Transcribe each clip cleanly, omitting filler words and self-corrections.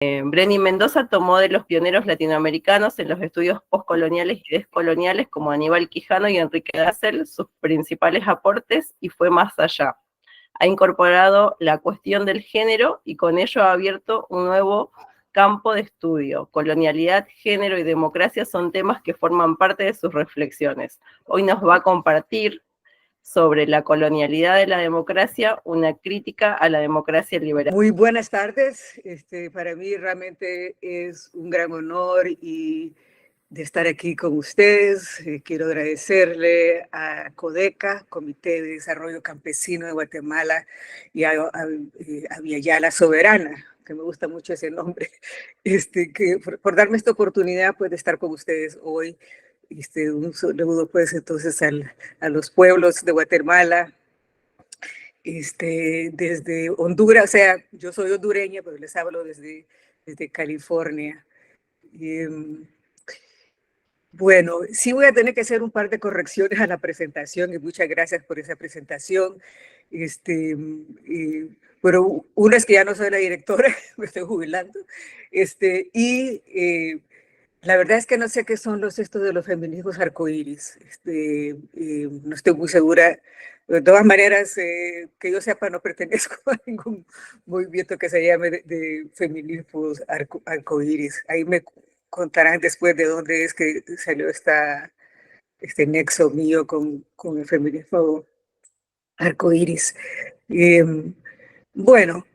Brenny Mendoza tomó de los pioneros latinoamericanos en los estudios postcoloniales y descoloniales como Aníbal Quijano y Enrique Gassel sus principales aportes y fue más allá. Ha incorporado la cuestión del género y con ello ha abierto un nuevo campo de estudio. Colonialidad, género y democracia son temas que forman parte de sus reflexiones. Hoy nos va a compartir sobre la colonialidad de la democracia, una crítica a la democracia liberal. Muy buenas tardes. Para mí realmente es un gran honor de estar aquí con ustedes. Quiero agradecerle a CODECA, Comité de Desarrollo Campesino de Guatemala, y a Viayala Soberana, que me gusta mucho ese nombre, por darme esta oportunidad pues, de estar con ustedes hoy. Un saludo pues entonces a los pueblos de Guatemala, desde Honduras, o sea, yo soy hondureña, pero les hablo desde California. Bueno, sí voy a tener que hacer un par de correcciones a la presentación y muchas gracias por esa presentación. Pero una es que ya no soy la directora, me estoy jubilando. La verdad es que no sé qué son estos de los feminismos arcoíris. No estoy muy segura. De todas maneras, que yo sepa, no pertenezco a ningún movimiento que se llame de feminismos arcoíris. Ahí me contarán después de dónde es que salió este nexo mío con el feminismo arcoíris. Bueno,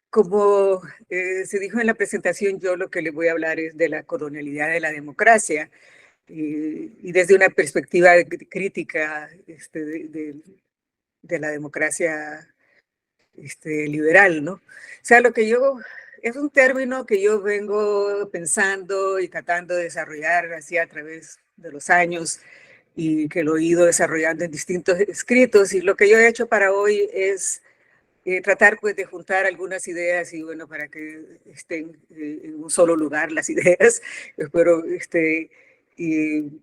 como se dijo en la presentación, yo lo que les voy a hablar es de la colonialidad de la democracia y desde una perspectiva crítica de la democracia liberal, ¿no? O sea, es un término que yo vengo pensando y tratando de desarrollar así a través de los años y que lo he ido desarrollando en distintos escritos, y lo que yo he hecho para hoy es tratar pues de juntar algunas ideas y bueno, para que estén en un solo lugar las ideas, espero y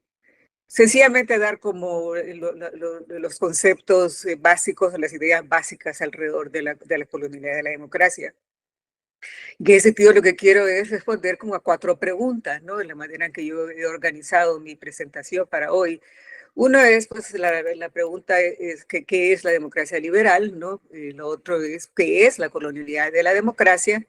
sencillamente dar como los conceptos básicos, las ideas básicas alrededor de la colonialidad de la democracia. En ese sentido, lo que quiero es responder como a 4 preguntas, ¿no? En la manera en que yo he organizado mi presentación para hoy. Una es, pues, la pregunta es ¿qué es la democracia liberal? ¿No? Lo otro es ¿qué es la colonialidad de la democracia?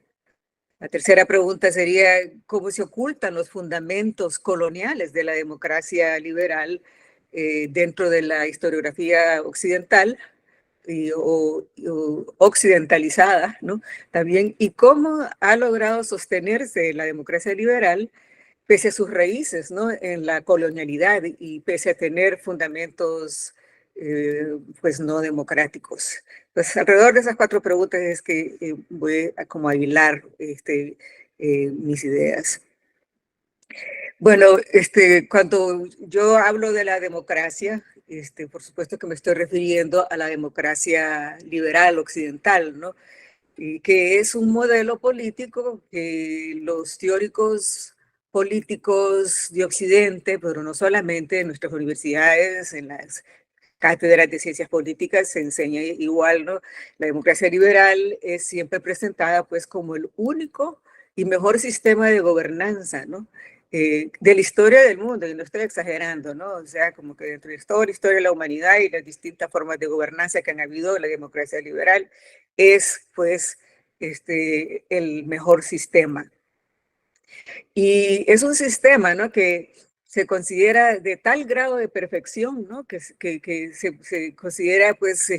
La tercera pregunta sería ¿cómo se ocultan los fundamentos coloniales de la democracia liberal dentro de la historiografía occidental o occidentalizada, ¿no? También, ¿y cómo ha logrado sostenerse la democracia liberal pese a sus raíces, ¿no? En la colonialidad y pese a tener fundamentos pues no democráticos? Pues alrededor de esas 4 preguntas es que voy a como a hilar mis ideas. Bueno, cuando yo hablo de la democracia, por supuesto que me estoy refiriendo a la democracia liberal occidental, ¿no? Y que es un modelo político que los teóricos políticos de Occidente, pero no solamente en nuestras universidades, en las cátedras de ciencias políticas se enseña igual, ¿no? La democracia liberal es siempre presentada pues como el único y mejor sistema de gobernanza, ¿no? De la historia del mundo, y no estoy exagerando, ¿no? O sea, como que dentro de toda la historia de la humanidad y las distintas formas de gobernanza que han habido, la democracia liberal es pues el mejor sistema. Y es un sistema, ¿no? Que se considera de tal grado de perfección, ¿no? Que se considera, pues,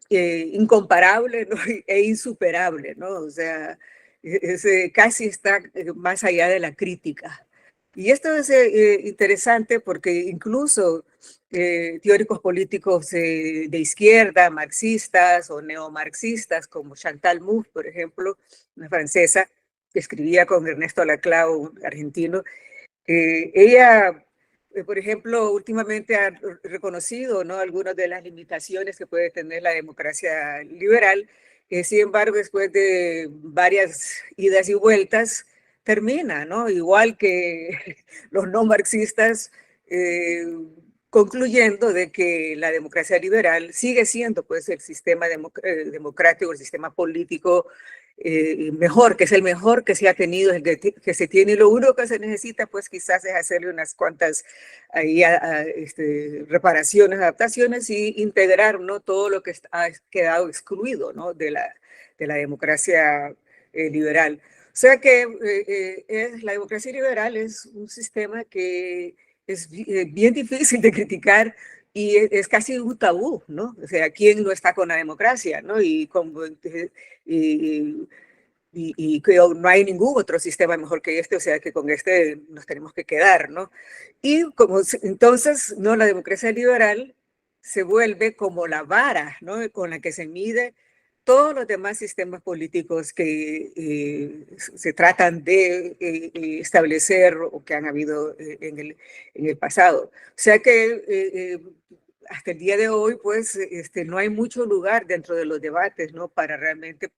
incomparable, ¿no? E insuperable, ¿no? O sea, casi está más allá de la crítica. Y esto es interesante porque incluso teóricos políticos de izquierda, marxistas o neomarxistas, como Chantal Mouffe, por ejemplo, una francesa, que escribía con Ernesto Laclau, un argentino. Ella, por ejemplo, últimamente ha reconocido, ¿no? Algunas de las limitaciones que puede tener la democracia liberal. Sin embargo, después de varias idas y vueltas, termina, ¿no? Igual que los no marxistas, concluyendo de que la democracia liberal sigue siendo pues el sistema democrático, el sistema político mejor, que es el mejor que se ha tenido, el que se tiene, y lo único que se necesita pues quizás es hacerle unas cuantas ahí, reparaciones, adaptaciones y integrar, ¿no?, todo lo que ha quedado excluido, ¿no?, de la democracia liberal. O sea que la democracia liberal es un sistema que es bien difícil de criticar y es casi un tabú, ¿no? O sea, ¿quién no está con la democracia, ¿no? Y, y que no hay ningún otro sistema mejor que este, o sea, que con este nos tenemos que quedar, ¿no? Y como entonces, ¿no?, la democracia liberal se vuelve como la vara, ¿no?, con la que se mide todos los demás sistemas políticos que se tratan de establecer o que han habido en el pasado. O sea que hasta el día de hoy, pues, no hay mucho lugar dentro de los debates, ¿no?, para realmente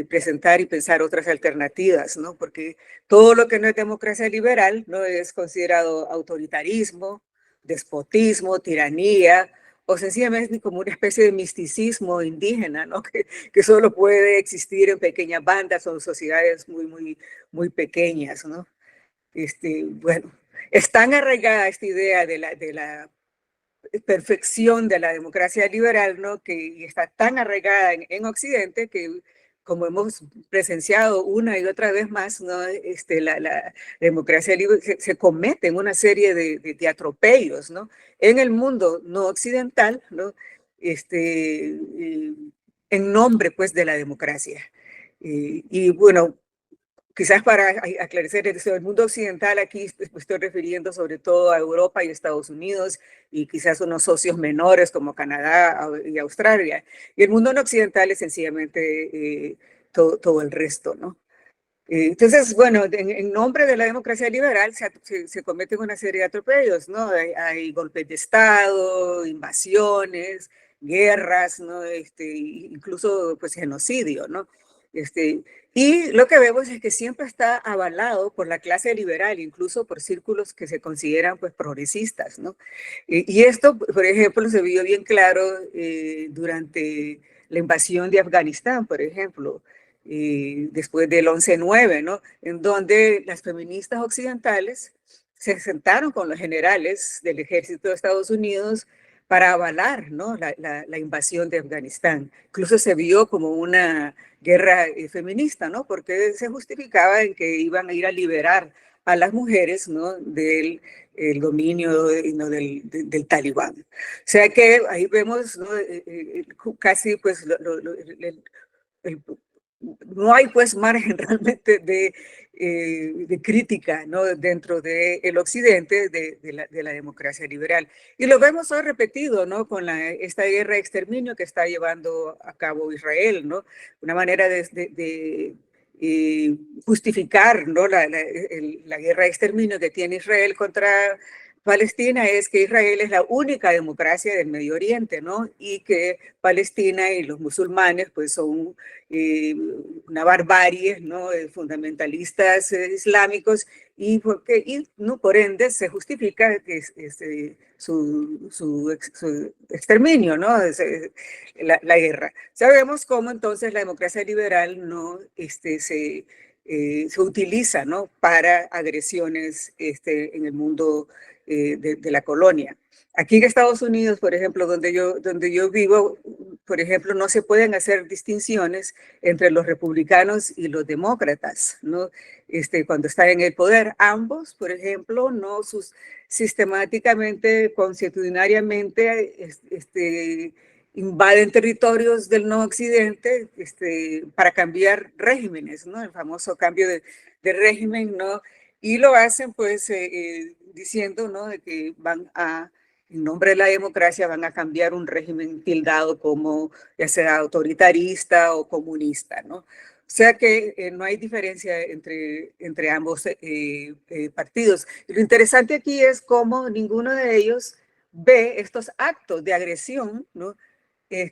presentar y pensar otras alternativas, ¿no? Porque todo lo que no es democracia liberal no es considerado autoritarismo, despotismo, tiranía, o sencillamente como una especie de misticismo indígena, ¿no?, que solo puede existir en pequeñas bandas o en sociedades muy, muy, muy pequeñas, ¿no? Bueno, es tan arraigada esta idea de la perfección de la democracia liberal, ¿no?, que está tan arraigada en Occidente que, como hemos presenciado una y otra vez más, ¿no?, la democracia libre se comete en una serie de atropellos, ¿no?, en el mundo no occidental, ¿no?, en nombre, pues, de la democracia. Y bueno, quizás para aclarecer el mundo occidental, aquí me estoy refiriendo sobre todo a Europa y Estados Unidos y quizás unos socios menores como Canadá y Australia. Y el mundo no occidental es sencillamente todo el resto, ¿no? Entonces, bueno, en nombre de la democracia liberal se cometen una serie de atropellos, ¿no? Hay golpes de Estado, invasiones, guerras, ¿no? Incluso pues genocidio, ¿no? Este, y lo que vemos es que siempre está avalado por la clase liberal, incluso por círculos que se consideran pues progresistas, ¿no? Y esto, por ejemplo, se vio bien claro durante la invasión de Afganistán, por ejemplo, después del 11/9, ¿no?, en donde las feministas occidentales se sentaron con los generales del ejército de Estados Unidos para avalar, ¿no?, la invasión de Afganistán. Incluso se vio como una guerra feminista, ¿no?, porque se justificaba en que iban a ir a liberar a las mujeres, ¿no?, del el dominio, ¿no?, del talibán. O sea que ahí vemos, ¿no?, casi pues el, no hay pues margen realmente de crítica, ¿no?, dentro del occidente de la democracia liberal. Y lo vemos hoy repetido, ¿no?, con esta guerra de exterminio que está llevando a cabo Israel, ¿no?, una manera de justificar, ¿no?, la guerra de exterminio que tiene Israel contra Palestina es que Israel es la única democracia del Medio Oriente, ¿no?, y que Palestina y los musulmanes pues son una barbarie, ¿no?, fundamentalistas islámicos, y no, por ende se justifica que su exterminio, ¿no?, la guerra. Sabemos cómo entonces la democracia liberal no se utiliza, ¿no?, para agresiones en el mundo de la colonia. Aquí en Estados Unidos, por ejemplo, donde yo vivo, por ejemplo, no se pueden hacer distinciones entre los republicanos y los demócratas, ¿no?, cuando están en el poder. Ambos, por ejemplo, no sistemáticamente, consuetudinariamente, invaden territorios del no occidente para cambiar regímenes, ¿no?, el famoso cambio de régimen, ¿no?, y lo hacen pues diciendo, ¿no?, de que en nombre de la democracia van a cambiar un régimen tildado como ya sea autoritarista o comunista, ¿no? O sea que no hay diferencia entre ambos partidos. Y lo interesante aquí es cómo ninguno de ellos ve estos actos de agresión, ¿no?,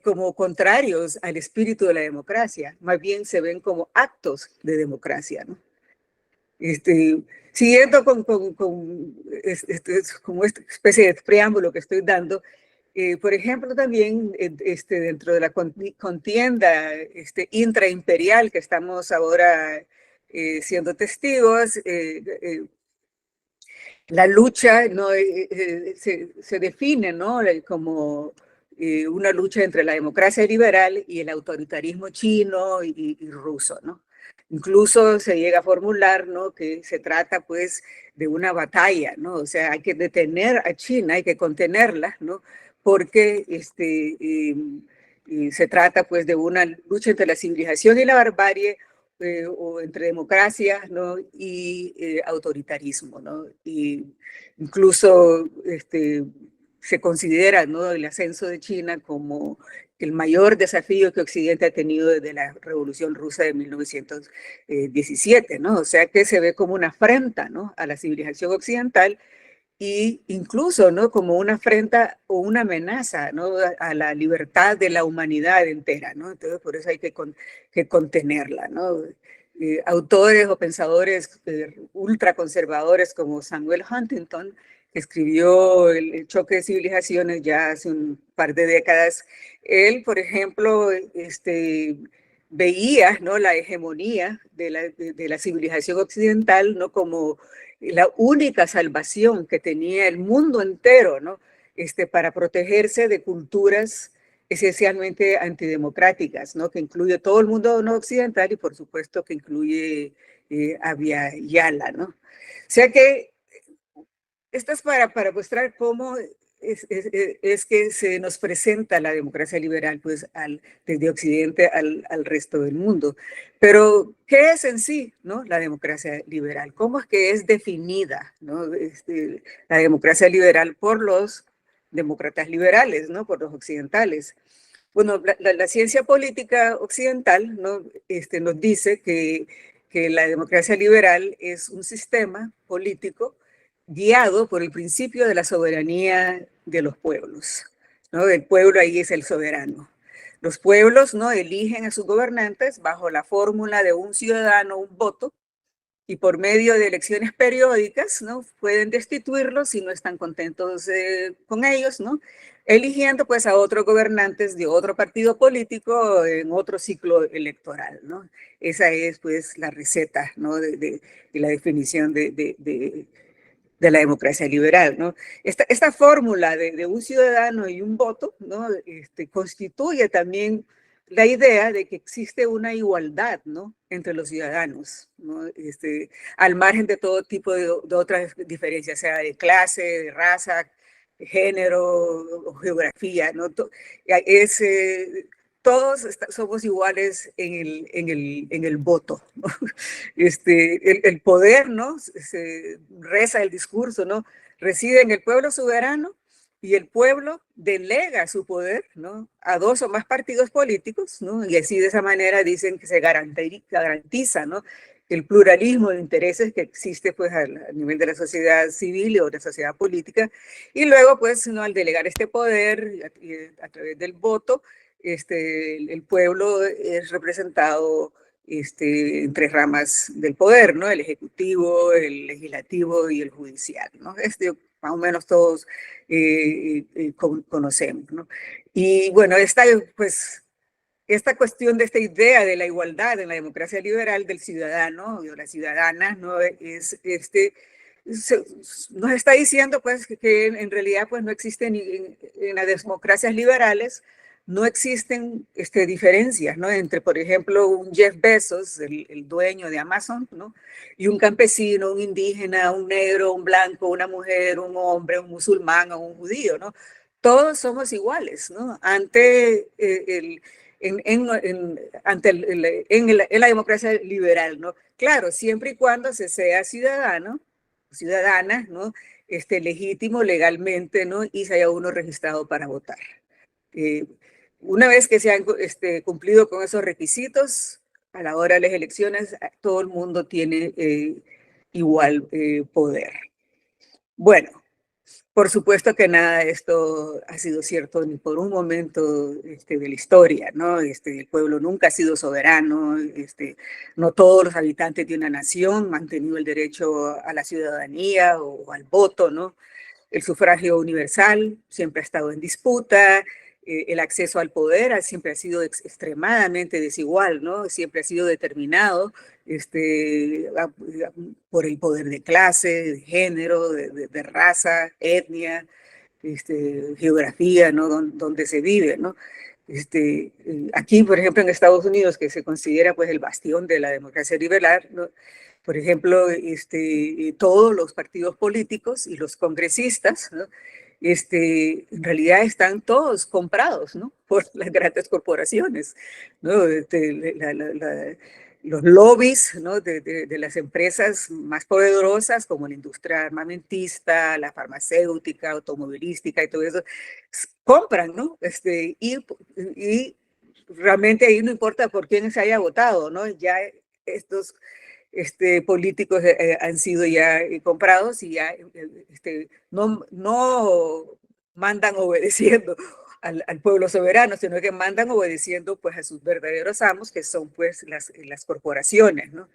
como contrarios al espíritu de la democracia. Más bien se ven como actos de democracia, ¿no? Siguiendo como esta especie de preámbulo que estoy dando, Por ejemplo, también dentro de la contienda intraimperial que estamos ahora siendo testigos, la lucha, ¿no? Se define, ¿no? Como una lucha entre la democracia liberal y el autoritarismo chino y ruso, ¿no? Incluso se llega a formular, ¿no? Que se trata, pues, de una batalla, ¿no? O sea, hay que detener a China, hay que contenerla, ¿no? Porque se trata, pues, de una lucha entre la civilización y la barbarie, o entre democracia, ¿no? Y autoritarismo, ¿no? Y incluso se considera, ¿no? El ascenso de China como el mayor desafío que Occidente ha tenido desde la Revolución Rusa de 1917, ¿no? O sea que se ve como una afrenta, ¿no? A la civilización occidental y incluso, ¿no? Como una afrenta o una amenaza, ¿no? A la libertad de la humanidad entera, ¿no? Entonces, por eso hay que contenerla, ¿no? Autores o pensadores ultraconservadores como Samuel Huntington, que escribió el choque de civilizaciones ya hace un par de décadas, él, por ejemplo, veía, ¿no? La hegemonía de la civilización occidental, ¿no? Como la única salvación que tenía el mundo entero, ¿no? Para protegerse de culturas esencialmente antidemocráticas, ¿no? Que incluye todo el mundo no occidental y por supuesto que incluye Abya Yala, ¿no? O sea que esto es para mostrar cómo es que se nos presenta la democracia liberal pues, desde Occidente al resto del mundo. Pero, ¿qué es en sí, ¿no? La democracia liberal? ¿Cómo es que es definida, ¿no? La democracia liberal por los demócratas liberales, ¿no? Por los occidentales. Bueno, la ciencia política occidental, ¿no? Nos dice que la democracia liberal es un sistema político guiado por el principio de la soberanía de los pueblos, ¿no? El pueblo ahí es el soberano. Los pueblos, ¿no? Eligen a sus gobernantes bajo la fórmula de un ciudadano, un voto, y por medio de elecciones periódicas, ¿no? Pueden destituirlos si no están contentos con ellos, ¿no? Eligiendo pues a otros gobernantes de otro partido político en otro ciclo electoral, ¿no? Esa es pues la receta, ¿no? De la definición de la democracia liberal, ¿no? Esta fórmula de un ciudadano y un voto, ¿no? Constituye también la idea de que existe una igualdad, ¿no? Entre los ciudadanos, ¿no? Al margen de todo tipo de otras diferencias, sea de clase, de raza, de género o geografía, ¿no? Es, todos somos iguales en el voto, ¿no? El poder, ¿no? Se reza el discurso, ¿no? Reside en el pueblo soberano y el pueblo delega su poder, ¿no? A dos o más partidos políticos, ¿no? Y así de esa manera dicen que se garantiza, ¿no? El pluralismo de intereses que existe pues a nivel de la sociedad civil o de la sociedad política. Y luego pues, ¿no? Al delegar este poder a través del voto, el pueblo es representado en tres ramas del poder, ¿no? El ejecutivo, el legislativo y el judicial, ¿no? Más o menos todos conocemos, ¿no? Y bueno, pues, esta cuestión de esta idea de la igualdad en la democracia liberal del ciudadano o de la ciudadana, ¿no? Nos está diciendo pues que en realidad pues no existen en las democracias liberales no existen diferencias, ¿no? Entre, por ejemplo, un Jeff Bezos, el dueño de Amazon, ¿no? Y un campesino, un indígena, un negro, un blanco, una mujer, un hombre, un musulmán o un judío, ¿no? Todos somos iguales, ¿no? Ante en la democracia liberal, ¿no? Claro, siempre y cuando se sea ciudadano, ciudadana, ¿no? Legítimo legalmente, ¿no? Y se haya uno registrado para votar. Eh, una vez que se han cumplido con esos requisitos, a la hora de las elecciones, todo el mundo tiene igual poder. Bueno, por supuesto que nada de esto ha sido cierto ni por un momento de la historia, ¿no? El pueblo nunca ha sido soberano, no todos los habitantes de una nación han tenido el derecho a la ciudadanía o al voto, ¿no? El sufragio universal siempre ha estado en disputa, el acceso al poder siempre ha sido extremadamente desigual, ¿no? Siempre ha sido determinado por el poder de clase, de género, de raza, etnia, geografía, ¿no? Donde se vive, ¿no? Aquí, por ejemplo, en Estados Unidos, que se considera pues el bastión de la democracia liberal, ¿no? Por ejemplo, todos los partidos políticos y los congresistas, ¿no? En realidad están todos comprados, ¿no? Por las grandes corporaciones, ¿no? Los lobbies, ¿no? de las empresas más poderosas, como la industria armamentista, la farmacéutica, automovilística y todo eso, compran, ¿no? Y realmente ahí no importa por quién se haya votado, ¿no? Ya estos políticos han sido ya comprados y ya no mandan obedeciendo al pueblo soberano, sino que mandan obedeciendo pues a sus verdaderos amos, que son pues las corporaciones, ¿no?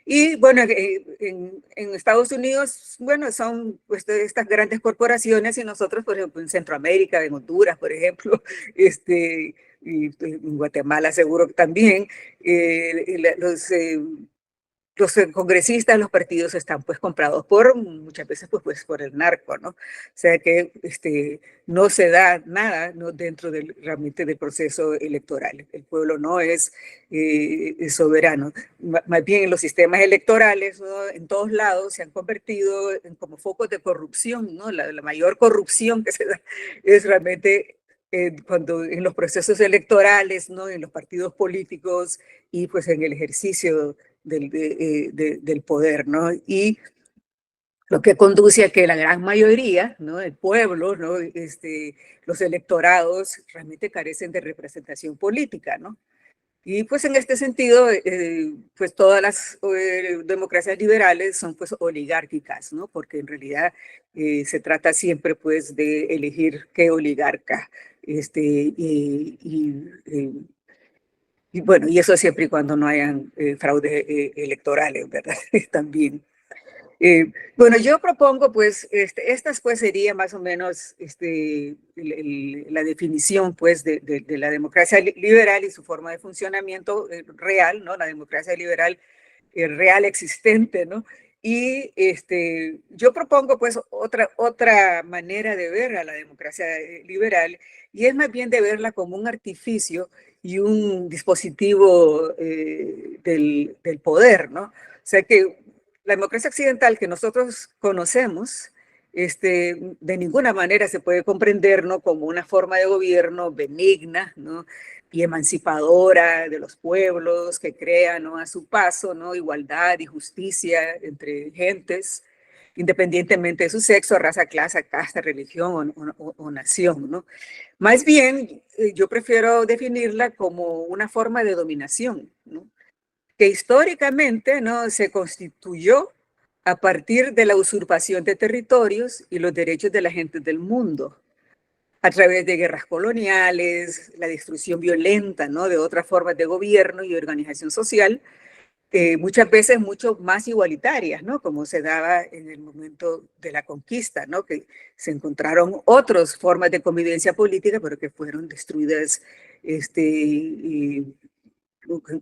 Y bueno, en Estados Unidos, bueno, son pues, estas grandes corporaciones y nosotros, por ejemplo, en Centroamérica, en Honduras, por ejemplo, y en Guatemala seguro que también, los congresistas, los partidos están pues comprados muchas veces pues por el narco, ¿no? O sea que no se da nada, ¿no? Dentro realmente del proceso electoral. El pueblo no es soberano. Más bien los sistemas electorales, ¿no? En todos lados se han convertido en como focos de corrupción, ¿no? La mayor corrupción que se da es realmente cuando en los procesos electorales, ¿no? En los partidos políticos y pues en el ejercicio del poder, ¿no? Y lo que conduce a que la gran mayoría, ¿no? El pueblo, ¿no? Los electorados realmente carecen de representación política, ¿no? Y pues en este sentido, pues todas las democracias liberales son pues oligárquicas, ¿no? Porque en realidad se trata siempre pues de elegir qué oligarca, y bueno, y eso siempre y cuando no hayan fraudes electorales, ¿verdad? También. Bueno, yo propongo, pues, estas pues sería más o menos la definición, pues, de la democracia liberal y su forma de funcionamiento real, ¿no? La democracia liberal real existente, ¿no? Y yo propongo, pues, otra manera de ver a la democracia liberal, y es más bien de verla como un artificio y un dispositivo del poder, ¿no? O sea que la democracia occidental que nosotros conocemos, de ninguna manera se puede comprender, ¿no? Como una forma de gobierno benigna, ¿no? Y emancipadora de los pueblos, que crea, ¿no? A su paso, ¿no? Igualdad y justicia entre gentes, independientemente de su sexo, raza, clase, casta, religión o nación, ¿no? Más bien, yo prefiero definirla como una forma de dominación, ¿no? Que históricamente, ¿no? Se constituyó a partir de la usurpación de territorios y los derechos de la gente del mundo, a través de guerras coloniales, la destrucción violenta, ¿no? De otras formas de gobierno y organización social, muchas veces mucho más igualitarias, ¿no? Como se daba en el momento de la conquista, ¿no? Que se encontraron otras formas de convivencia política, pero que fueron destruidas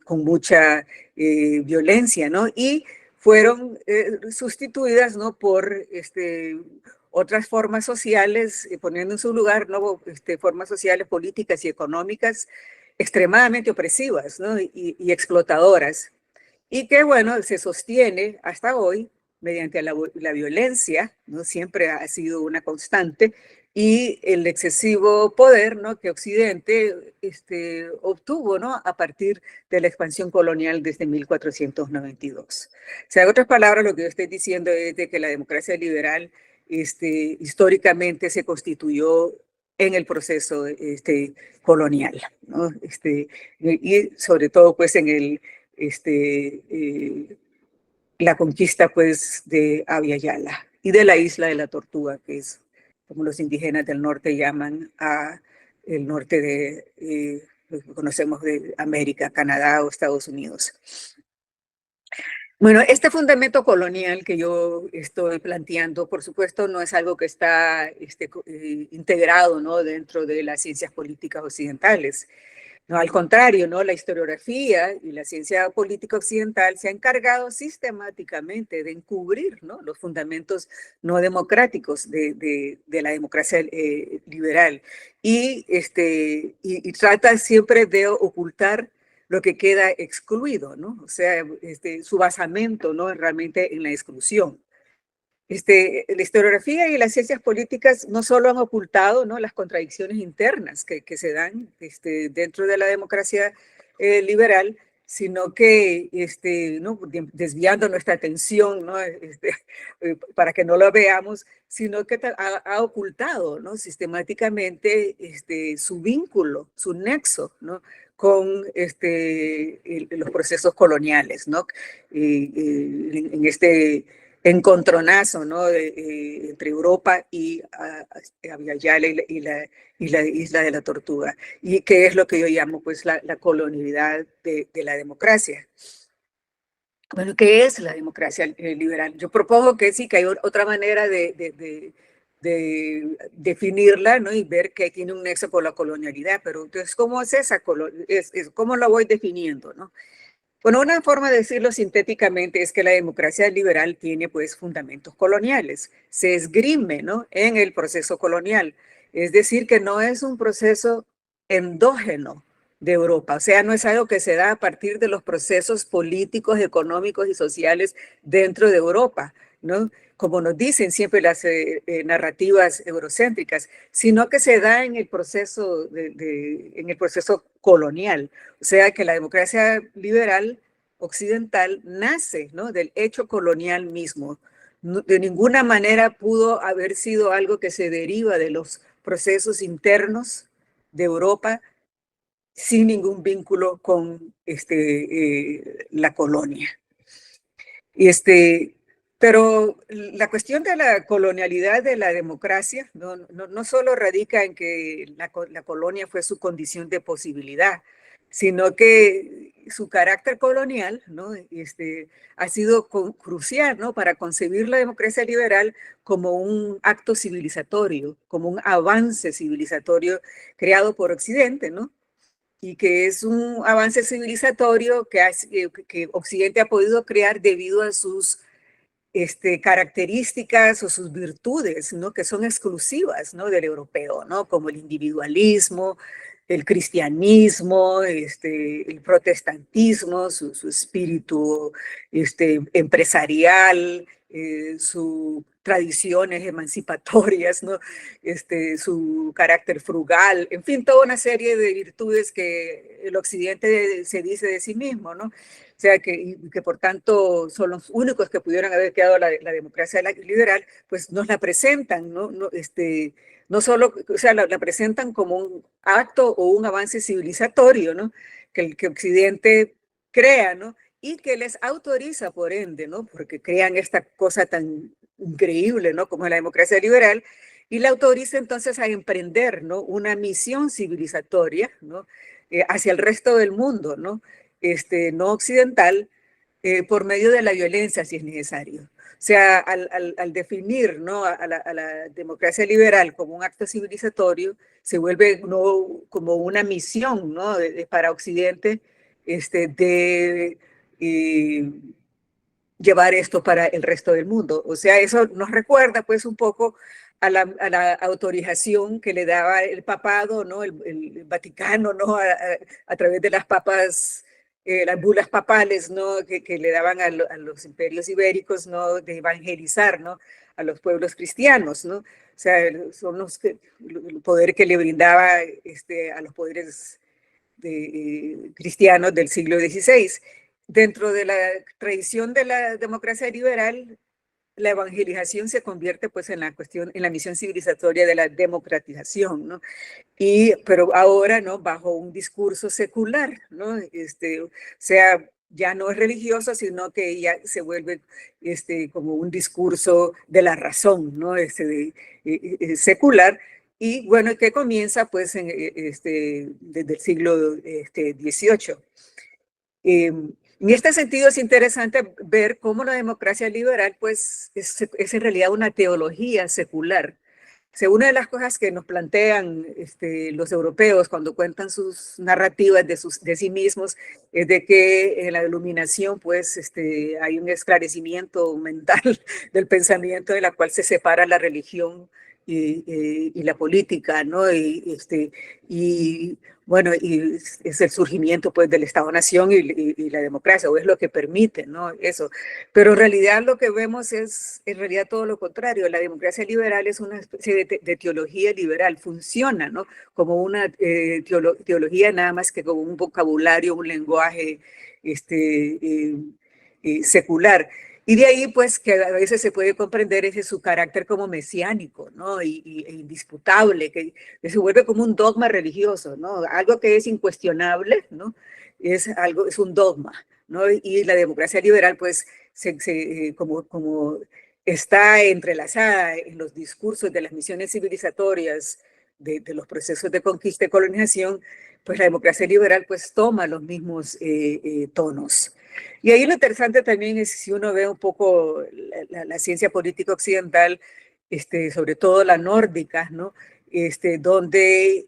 con mucha violencia, ¿no? Y fueron sustituidas, ¿no? Por otras formas sociales, poniendo en su lugar, ¿no? Formas sociales, políticas y económicas extremadamente opresivas, ¿no? Y explotadoras. Y que, bueno, se sostiene hasta hoy mediante la violencia, ¿no? Siempre ha sido una constante, y el excesivo poder, ¿no? Que Occidente obtuvo, ¿no? A partir de la expansión colonial desde 1492. O sea, en otras palabras, lo que yo estoy diciendo es de que la democracia liberal históricamente se constituyó en el proceso colonial, ¿no? Y sobre todo pues en la conquista pues de Abya Yala y de la isla de la Tortuga, que es como los indígenas del norte llaman a el norte de, lo que conocemos de América, Canadá o Estados Unidos. Bueno, este fundamento colonial que yo estoy planteando, por supuesto, no es algo que está integrado, ¿no?, dentro de las ciencias políticas occidentales. No, al contrario, ¿no? La historiografía y la ciencia política occidental se ha encargado sistemáticamente de encubrir, ¿no?, los fundamentos no democráticos de la democracia liberal y trata siempre de ocultar lo que queda excluido, ¿no? O sea, su basamento, ¿no?, realmente en la exclusión. La historiografía y las ciencias políticas no solo han ocultado, ¿no?, las contradicciones internas que se dan dentro de la democracia liberal, sino que, ¿no?, desviando nuestra atención, ¿no?, para que no lo veamos, sino que ha ocultado, ¿no?, sistemáticamente su vínculo, su nexo, ¿no?, con los procesos coloniales, ¿no? En este encontronazo, ¿no?, entre Europa y Abya-Yala y la isla de la Tortuga, y que es lo que yo llamo pues la colonialidad de la democracia. Bueno, ¿qué es la democracia liberal? Yo propongo que sí, que hay otra manera de definirla, ¿no?, y ver que tiene un nexo con la colonialidad, pero entonces, ¿cómo es esa cómo la voy definiendo, no? Bueno, una forma de decirlo sintéticamente es que la democracia liberal tiene pues fundamentos coloniales, se esgrime, ¿no?, en el proceso colonial, es decir, que no es un proceso endógeno de Europa, o sea, no es algo que se da a partir de los procesos políticos, económicos y sociales dentro de Europa, ¿no?, como nos dicen siempre las narrativas eurocéntricas, sino que se da en el proceso, en el proceso colonial. O sea, que la democracia liberal occidental nace, ¿no?, del hecho colonial mismo. De ninguna manera pudo haber sido algo que se deriva de los procesos internos de Europa sin ningún vínculo con la colonia. Pero la cuestión de la colonialidad de la democracia no solo radica en que la colonia fue su condición de posibilidad, sino que su carácter colonial, ¿no?, ha sido crucial, ¿no?, para concebir la democracia liberal como un acto civilizatorio, como un avance civilizatorio creado por Occidente, ¿no?, y que es un avance civilizatorio que Occidente ha podido crear debido a sus características o sus virtudes, ¿no?, que son exclusivas, ¿no?, del europeo, ¿no?, como el individualismo, el cristianismo, el protestantismo, su espíritu empresarial, sus tradiciones emancipatorias, ¿no?, su carácter frugal, en fin, toda una serie de virtudes que el occidente se dice de sí mismo, ¿no? O sea, que por tanto son los únicos que pudieran haber creado la democracia liberal, pues nos la presentan, ¿no? No solo, o sea, la presentan como un acto o un avance civilizatorio, ¿no?, que Occidente crea, ¿no?, y que les autoriza, por ende, ¿no?, porque crean esta cosa tan increíble, ¿no?, como es la democracia liberal, y la autoriza entonces a emprender, ¿no?, una misión civilizatoria, ¿no?, hacia el resto del mundo, ¿no?, no occidental, por medio de la violencia, si es necesario. O sea, al definir, ¿no?, a la democracia liberal como un acto civilizatorio, se vuelve, ¿no?, como una misión, ¿no?, para Occidente de llevar esto para el resto del mundo. O sea, eso nos recuerda pues un poco a la autorización que le daba el papado, ¿no?, el Vaticano, ¿no?, a través de las papas, las bulas papales, ¿no?, que le daban a los imperios ibéricos, ¿no?, de evangelizar, ¿no?, a los pueblos cristianos, ¿no? O sea, son el poder que le brindaba a los poderes cristianos del siglo XVI. Dentro de la tradición de la democracia liberal, la evangelización se convierte pues en la misión civilizatoria de la democratización, ¿no? Pero ahora, ¿no?, bajo un discurso secular, ¿no? O sea, ya no es religioso, sino que ya se vuelve como un discurso de la razón, ¿no?, secular, y bueno, que comienza pues desde el siglo XVIII. En este sentido es interesante ver cómo la democracia liberal pues, es en realidad una teología secular. O sea, una de las cosas que nos plantean los europeos cuando cuentan sus narrativas de sí mismos es de que en la iluminación pues, hay un esclarecimiento mental del pensamiento de la cual se separa la religión y la política, ¿no? Y bueno, y es el surgimiento pues del Estado-Nación y la democracia, o es lo que permite, ¿no? Eso. Pero en realidad lo que vemos es en realidad todo lo contrario. La democracia liberal es una especie de teología liberal, funciona, ¿no? Como una teología nada más que como un vocabulario, un lenguaje secular. Y de ahí, pues, que a veces se puede comprender ese su carácter como mesiánico, ¿no? E indisputable, que se vuelve como un dogma religioso, ¿no? Algo que es incuestionable, ¿no? Es un dogma, ¿no? Y la democracia liberal, pues, como está entrelazada en los discursos de las misiones civilizatorias de los procesos de conquista y colonización, pues la democracia liberal, pues, toma los mismos tonos. Y ahí lo interesante también es si uno ve un poco la ciencia política occidental, sobre todo la nórdica, ¿no? Donde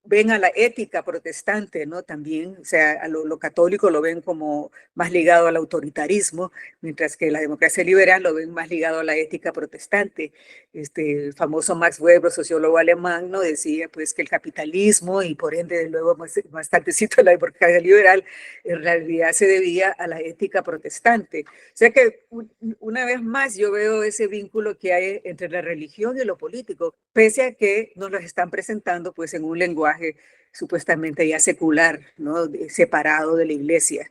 ven a la ética protestante, ¿no? También, o sea, a lo católico lo ven como más ligado al autoritarismo, mientras que la democracia liberal lo ven más ligado a la ética protestante. El famoso Max Weber, sociólogo alemán, ¿no? Decía pues que el capitalismo y por ende luego más tardecito la democracia liberal en realidad se debía a la ética protestante. O sea que una vez más yo veo ese vínculo que hay entre la religión y lo político, pese a que nos los están presentando pues en un lenguaje supuestamente ya secular, ¿no? Separado de la iglesia.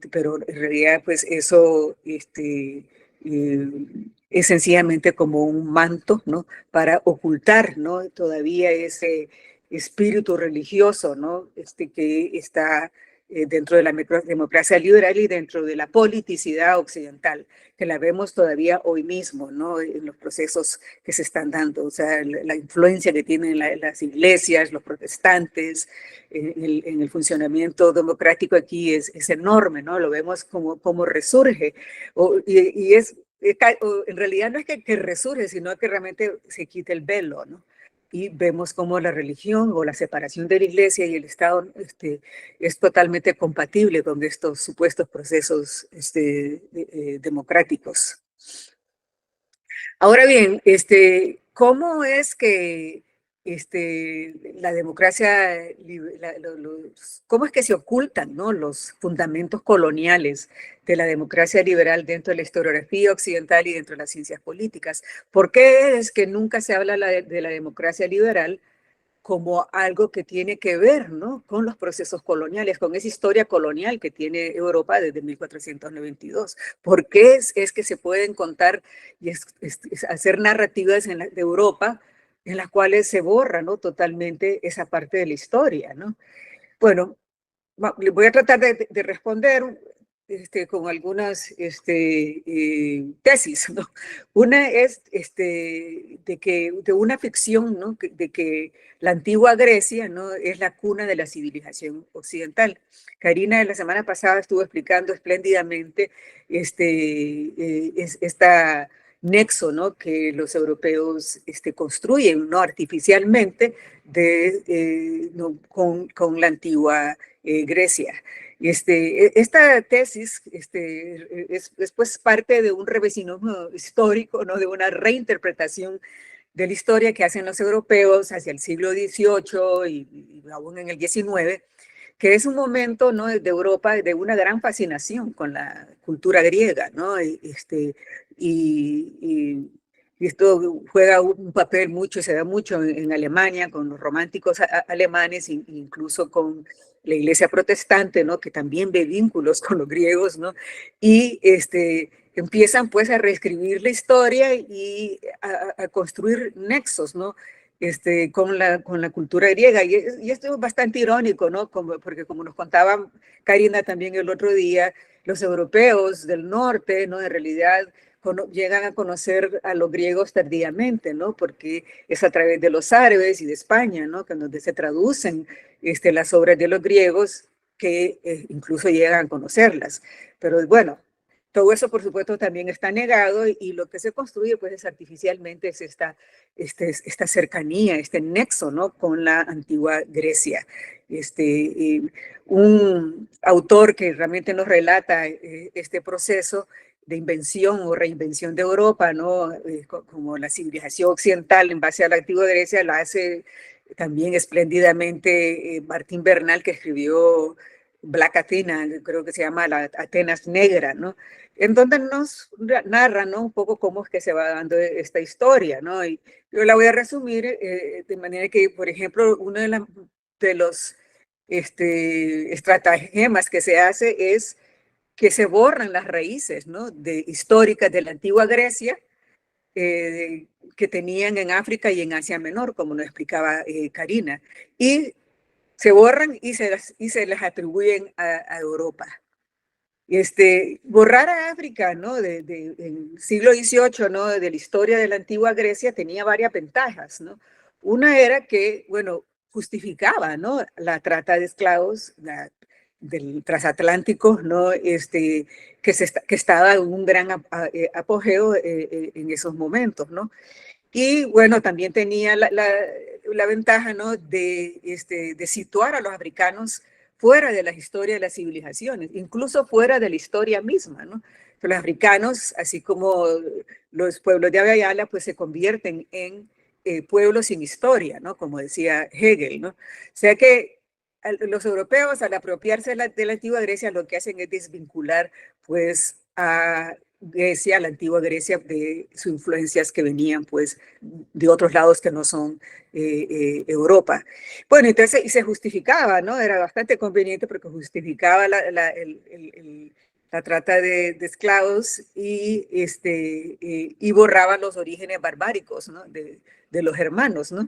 Pero en realidad pues eso es sencillamente como un manto, ¿no? Para ocultar, ¿no? Todavía ese espíritu religioso, ¿no? Que está dentro de la democracia liberal y dentro de la politicidad occidental, que la vemos todavía hoy mismo, ¿no? En los procesos que se están dando, o sea, la influencia que tienen las iglesias, los protestantes, en el funcionamiento democrático aquí es enorme, ¿no? Lo vemos como resurge, y en realidad no es que resurge, sino que realmente se quita el velo, ¿no? Y vemos cómo la religión o la separación de la iglesia y el Estado es totalmente compatible con estos supuestos procesos democráticos. Ahora bien, ¿cómo es que la democracia, cómo es que se ocultan, ¿no? Los fundamentos coloniales de la democracia liberal dentro de la historiografía occidental y dentro de las ciencias políticas? ¿Por qué es que nunca se habla de la democracia liberal como algo que tiene que ver, ¿no? Con los procesos coloniales, con esa historia colonial que tiene Europa desde 1492? ¿Por qué es que se pueden contar y hacer narrativas de Europa en las cuales se borra, ¿no? Totalmente esa parte de la historia, ¿no? Bueno, voy a tratar de responder con algunas tesis, ¿no? Una es de una ficción, ¿no? De que la antigua Grecia, ¿no? Es la cuna de la civilización occidental. Karina la semana pasada estuvo explicando espléndidamente esta nexo, ¿no? Que los europeos construyen, ¿no? Artificialmente ¿no? con la antigua Grecia. Esta tesis es pues parte de un revisionismo histórico, ¿no? De una reinterpretación de la historia que hacen los europeos hacia el siglo XVIII y aún en el XIX, que es un momento, ¿no? De Europa de una gran fascinación con la cultura griega, ¿no? Y esto juega un papel mucho, se da mucho en Alemania, con los románticos alemanes, incluso con la iglesia protestante, ¿no? Que también ve vínculos con los griegos, ¿no? Y empiezan pues a reescribir la historia y a construir nexos, ¿no? Con la cultura griega. Y esto es bastante irónico, ¿no? Porque como nos contaba Karina también el otro día, los europeos del norte, ¿no? En realidad llegan a conocer a los griegos tardíamente, ¿no? Porque es a través de los árabes y de España, ¿no? Que donde se traducen las obras de los griegos que incluso llegan a conocerlas. Pero bueno, todo eso, por supuesto, también está negado y lo que se construye, pues, es artificialmente es esta cercanía, este nexo, ¿no?, con la antigua Grecia. Un autor que realmente nos relata este proceso de invención o reinvención de Europa, ¿no?, como la civilización occidental en base a la antigua Grecia, la hace también espléndidamente Martín Bernal, que escribió Black Athena, creo que se llama la Atenas Negra, ¿no?, en donde nos narra, ¿no?, un poco cómo es que se va dando esta historia, ¿no? Y yo la voy a resumir de manera que, por ejemplo, uno de los estratagemas que se hace es que se borran las raíces, ¿no?, históricas de la antigua Grecia, que tenían en África y en Asia Menor, como nos explicaba Karina, y se borran y se las atribuyen a Europa. Borrar a África, ¿no?, en el siglo XVIII, ¿no?, de la historia de la antigua Grecia tenía varias ventajas, ¿no? Una era que, bueno, justificaba, ¿no?, la trata de esclavos del transatlántico, ¿no?, que estaba en un gran apogeo en esos momentos, ¿no? Y bueno, también tenía la ventaja, ¿no?, de situar a los africanos fuera de la historia de las civilizaciones, incluso fuera de la historia misma, ¿no? Los africanos, así como los pueblos de Ayala, pues se convierten en pueblos sin historia, ¿no?, como decía Hegel, ¿no? O sea que los europeos, al apropiarse de la antigua Grecia, lo que hacen es desvincular, pues, a Grecia, la antigua Grecia, de sus influencias que venían, pues, de otros lados que no son Europa. Bueno, entonces, y se justificaba, ¿no? Era bastante conveniente porque justificaba la trata de esclavos y borraba los orígenes barbáricos, ¿no?, de los hermanos, ¿no?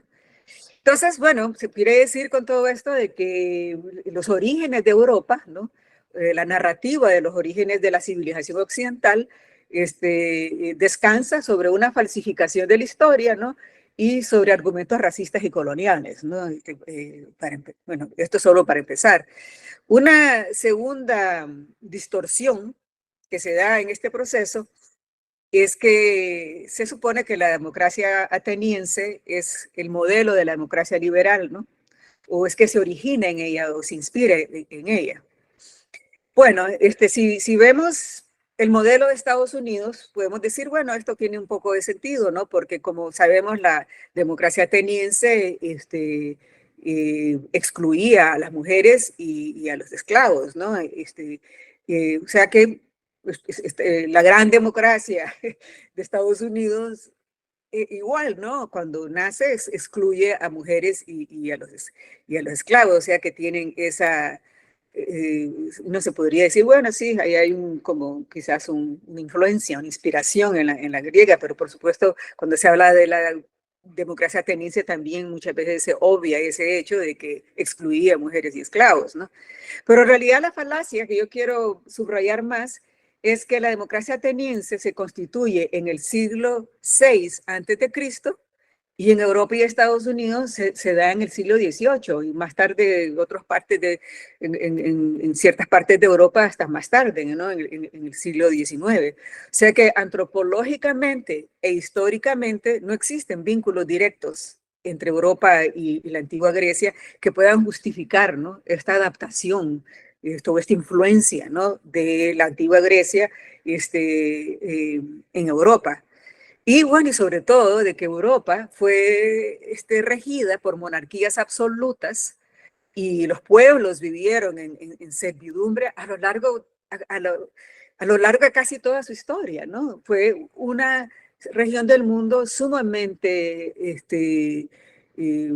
Entonces, bueno, se quiere decir con todo esto de que los orígenes de Europa, ¿no?, la narrativa de los orígenes de la civilización occidental, descansa sobre una falsificación de la historia, ¿no?, y sobre argumentos racistas y coloniales, ¿no? Bueno, esto solo para empezar. Una segunda distorsión que se da en este proceso es que se supone que la democracia ateniense es el modelo de la democracia liberal, ¿no? O es que se origina en ella o se inspira en ella. Bueno, si vemos el modelo de Estados Unidos, podemos decir, bueno, esto tiene un poco de sentido, ¿no? Porque como sabemos, la democracia ateniense excluía a las mujeres y a los esclavos, ¿no? O sea que pues, la gran democracia de Estados Unidos igual, ¿no? Cuando nace excluye a mujeres y a los esclavos, o sea que tienen esa, no se podría decir, bueno, sí, ahí hay como quizás una influencia, una inspiración en la griega, pero por supuesto cuando se habla de la democracia ateniense también muchas veces se obvia ese hecho de que excluía a mujeres y esclavos, ¿no? Pero en realidad la falacia que yo quiero subrayar más es que la democracia ateniense se constituye en el siglo VI antes de Cristo y en Europa y Estados Unidos se da en el siglo XVIII y más tarde en ciertas partes de Europa hasta más tarde, ¿no?, en el siglo XIX. O sea que antropológicamente e históricamente no existen vínculos directos entre Europa y la antigua Grecia que puedan justificar, ¿no?, esta adaptación, toda esta influencia, ¿no?, de la antigua Grecia en Europa. Y bueno, y sobre todo de que Europa fue regida por monarquías absolutas y los pueblos vivieron en servidumbre a lo largo de casi toda su historia, ¿no? Fue una región del mundo sumamente eh,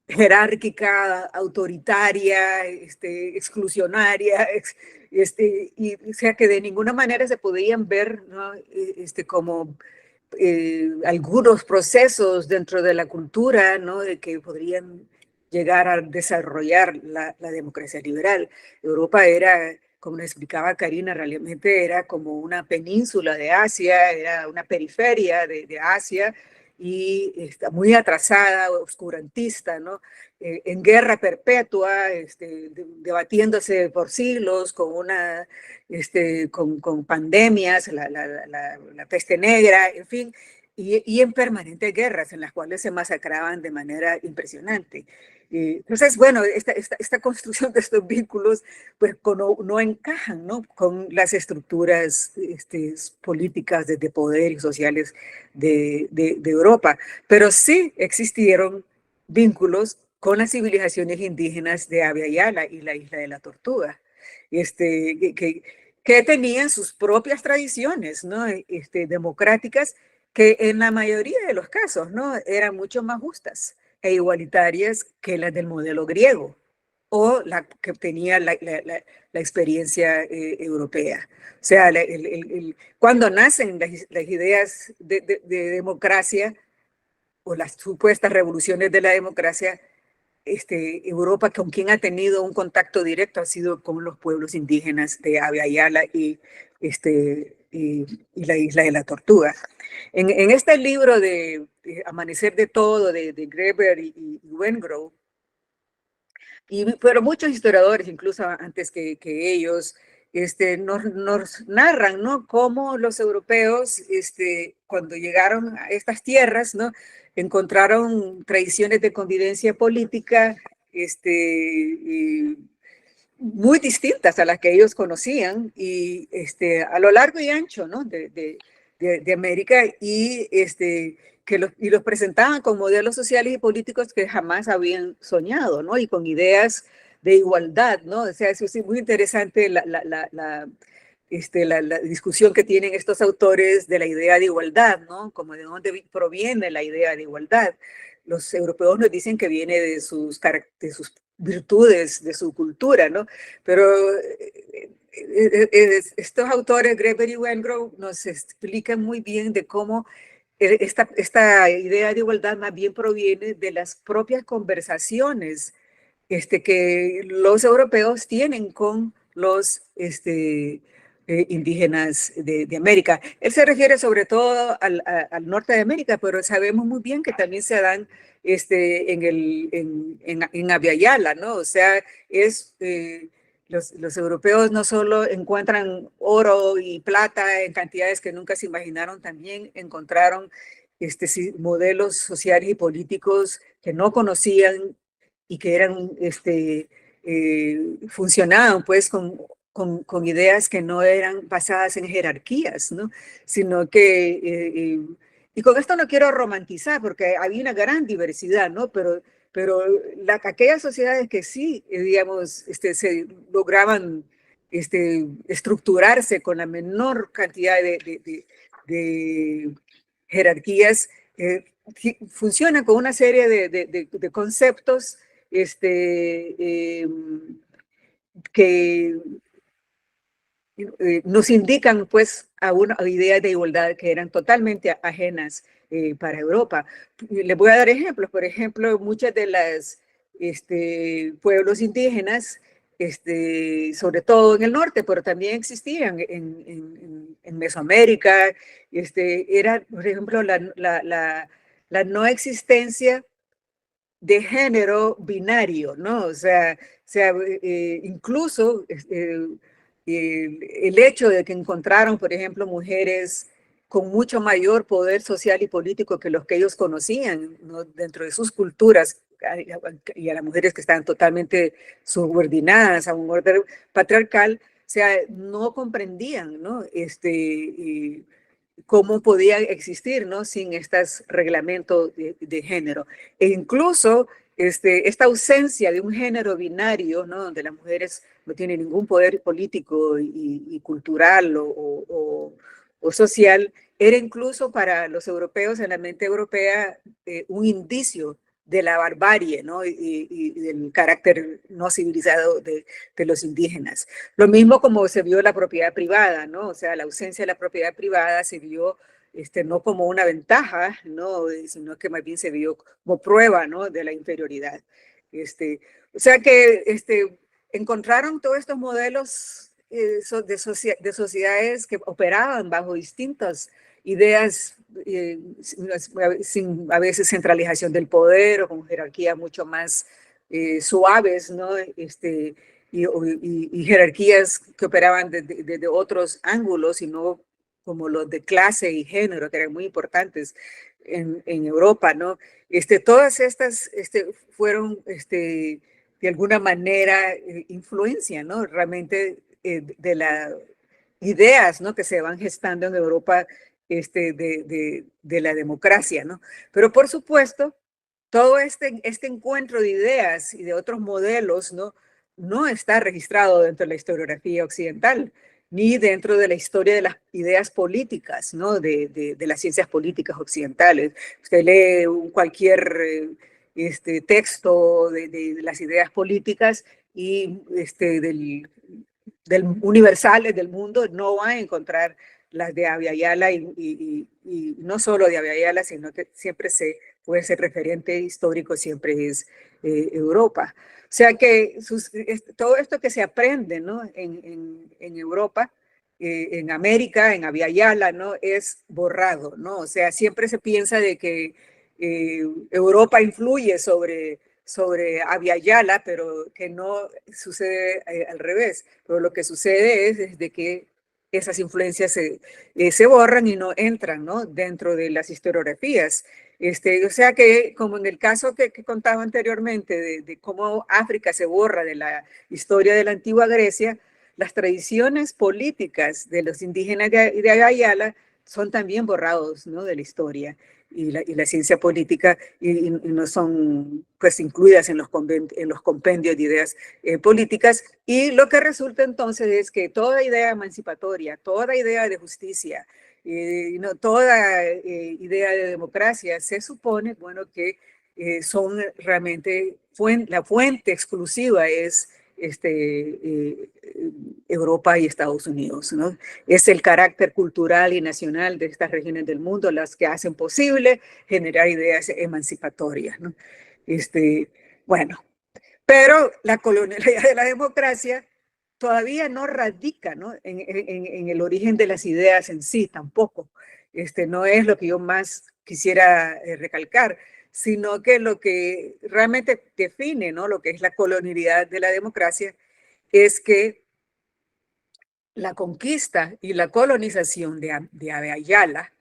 jerárquica, autoritaria, exclusionaria, y o sea que de ninguna manera se podían ver, ¿no?, como algunos procesos dentro de la cultura, ¿no?, de que podrían llegar a desarrollar la democracia liberal. Europa era, como nos explicaba Karina, realmente era como una península de Asia, era una periferia de Asia, y está muy atrasada, oscurantista, ¿no? En guerra perpetua, debatiéndose por siglos con pandemias, la peste negra, en fin, y en permanentes guerras en las cuales se masacraban de manera impresionante. Entonces, bueno, esta construcción de estos vínculos pues no encajan, ¿no?, con las estructuras políticas de poder y sociales de Europa, pero sí existieron vínculos con las civilizaciones indígenas de Abya Yala y la Isla de la Tortuga, que tenían sus propias tradiciones, ¿no?, democráticas, que en la mayoría de los casos, ¿no?, eran mucho más justas e igualitarias que las del modelo griego o la que tenía la experiencia europea. O sea, cuando nacen las ideas de democracia o las supuestas revoluciones de la democracia, Europa, con quien ha tenido un contacto directo, ha sido con los pueblos indígenas de Abya Yala y la Isla de la Tortuga. En este libro de Amanecer de Todo, de Greber y Wengrow, pero muchos historiadores, incluso antes que ellos, nos narran, ¿no?, cómo los europeos, cuando llegaron a estas tierras, ¿no?, encontraron tradiciones de convivencia política, muy distintas a las que ellos conocían, y a lo largo y ancho, ¿no?, de América, y los presentaban con modelos sociales y políticos que jamás habían soñado, ¿no?, y con ideas de igualdad, ¿no? O sea, eso es muy interesante la discusión que tienen estos autores de la idea de igualdad, ¿no? Como de dónde proviene la idea de igualdad. Los europeos nos dicen que viene de sus virtudes, de su cultura, ¿no? Pero estos autores, Greber y Wengrow, nos explican muy bien de cómo esta idea de igualdad más bien proviene de las propias conversaciones que los europeos tienen con los indígenas de América. Él se refiere sobre todo al norte de América, pero sabemos muy bien que también se dan en Abya Yala, ¿no? O sea, los europeos no solo encuentran oro y plata en cantidades que nunca se imaginaron, también encontraron modelos sociales y políticos que no conocían y que eran, funcionaban pues con ideas que no eran basadas en jerarquías, ¿no? Sino que, y con esto no quiero romantizar, porque había una gran diversidad, ¿no? Pero aquellas sociedades que sí, digamos, se lograban estructurarse con la menor cantidad de jerarquías, funcionan con una serie de conceptos que nos indican pues a una idea de igualdad que eran totalmente ajenas para Europa. Les voy a dar ejemplos. Por ejemplo, muchas de las pueblos indígenas, sobre todo en el norte, pero también existían en Mesoamérica, era, por ejemplo, la no existencia de género binario, ¿no? O sea incluso el hecho de que encontraron, por ejemplo, mujeres con mucho mayor poder social y político que los que ellos conocían, ¿no?, dentro de sus culturas, y a las mujeres que estaban totalmente subordinadas a un orden patriarcal, o sea, no comprendían, ¿no?, cómo podía existir, ¿no?, sin estos reglamentos de género. E incluso esta ausencia de un género binario, ¿no?, donde las mujeres no tienen ningún poder político y cultural o social, era incluso para los europeos, en la mente europea, un indicio de la barbarie, ¿no?, y del carácter no civilizado de los indígenas. Lo mismo como se vio la propiedad privada, ¿no? O sea, la ausencia de la propiedad privada se vio no como una ventaja, ¿no?, sino que más bien se vio como prueba, ¿no?, de la inferioridad. O sea que encontraron todos estos modelos de sociedades que operaban bajo distintos ideas sin a veces centralización del poder o con jerarquías mucho más suaves, ¿no? Y jerarquías que operaban desde otros ángulos y no como los de clase y género, que eran muy importantes en Europa, ¿no? Todas estas fueron, de alguna manera, influencia, ¿no? Realmente de las ideas, ¿no? Que se van gestando en Europa de la democracia, ¿no? Pero por supuesto, todo este encuentro de ideas y de otros modelos, ¿no? No está registrado dentro de la historiografía occidental, ni dentro de la historia de las ideas políticas, ¿no? De las ciencias políticas occidentales. Usted lee cualquier texto de las ideas políticas y del universales del mundo, no va a encontrar las de Abya Yala y no solo de Abya Yala, sino que siempre puede ser referente histórico, siempre es Europa. O sea que todo esto que se aprende, ¿no? en Europa, en América, en Abya Yala, ¿no? Es borrado, ¿no? O sea, siempre se piensa de que Europa influye sobre Abya Yala, pero que no sucede al revés. Pero lo que sucede es de que esas influencias se borran y no entran, ¿no? Dentro de las historiografías. O sea que, como en el caso que contaba anteriormente, de cómo África se borra de la historia de la antigua Grecia, las tradiciones políticas de los indígenas de Abya Yala son también borrados, ¿no? De la historia y la ciencia política y no son pues incluidas en los compendios de ideas políticas, y lo que resulta entonces es que toda idea emancipatoria, toda idea de justicia, no, toda idea de democracia se supone, bueno, que son realmente la fuente exclusiva es Europa y Estados Unidos, ¿no? Es el carácter cultural y nacional de estas regiones del mundo las que hacen posible generar ideas emancipatorias, ¿no? Bueno, pero la colonialidad de la democracia todavía no radica, ¿no? En el origen de las ideas en sí, tampoco. No es lo que yo más quisiera recalcar, sino que lo que realmente define, ¿no? Lo que es la colonialidad de la democracia es que la conquista y la colonización de Abya Yala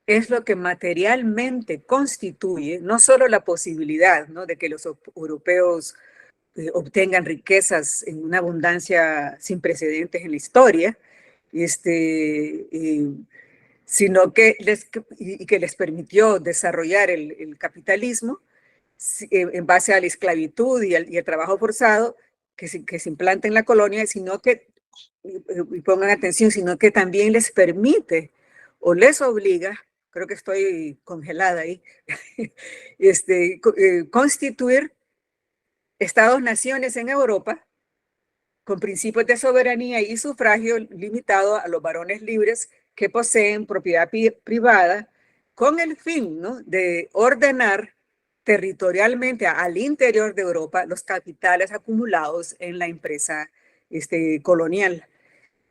es lo que materialmente constituye no solo la posibilidad, ¿no? De que los europeos obtengan riquezas en una abundancia sin precedentes en la historia, sino que que les permitió desarrollar el capitalismo en base a la esclavitud y el trabajo forzado que se implanta en la colonia, sino que, y pongan atención, sino que también les permite o les obliga, creo que estoy congelada ahí, constituir estados-naciones en Europa con principios de soberanía y sufragio limitado a los varones libres que poseen propiedad privada, con el fin, ¿no? De ordenar territorialmente al interior de Europa los capitales acumulados en la empresa colonial.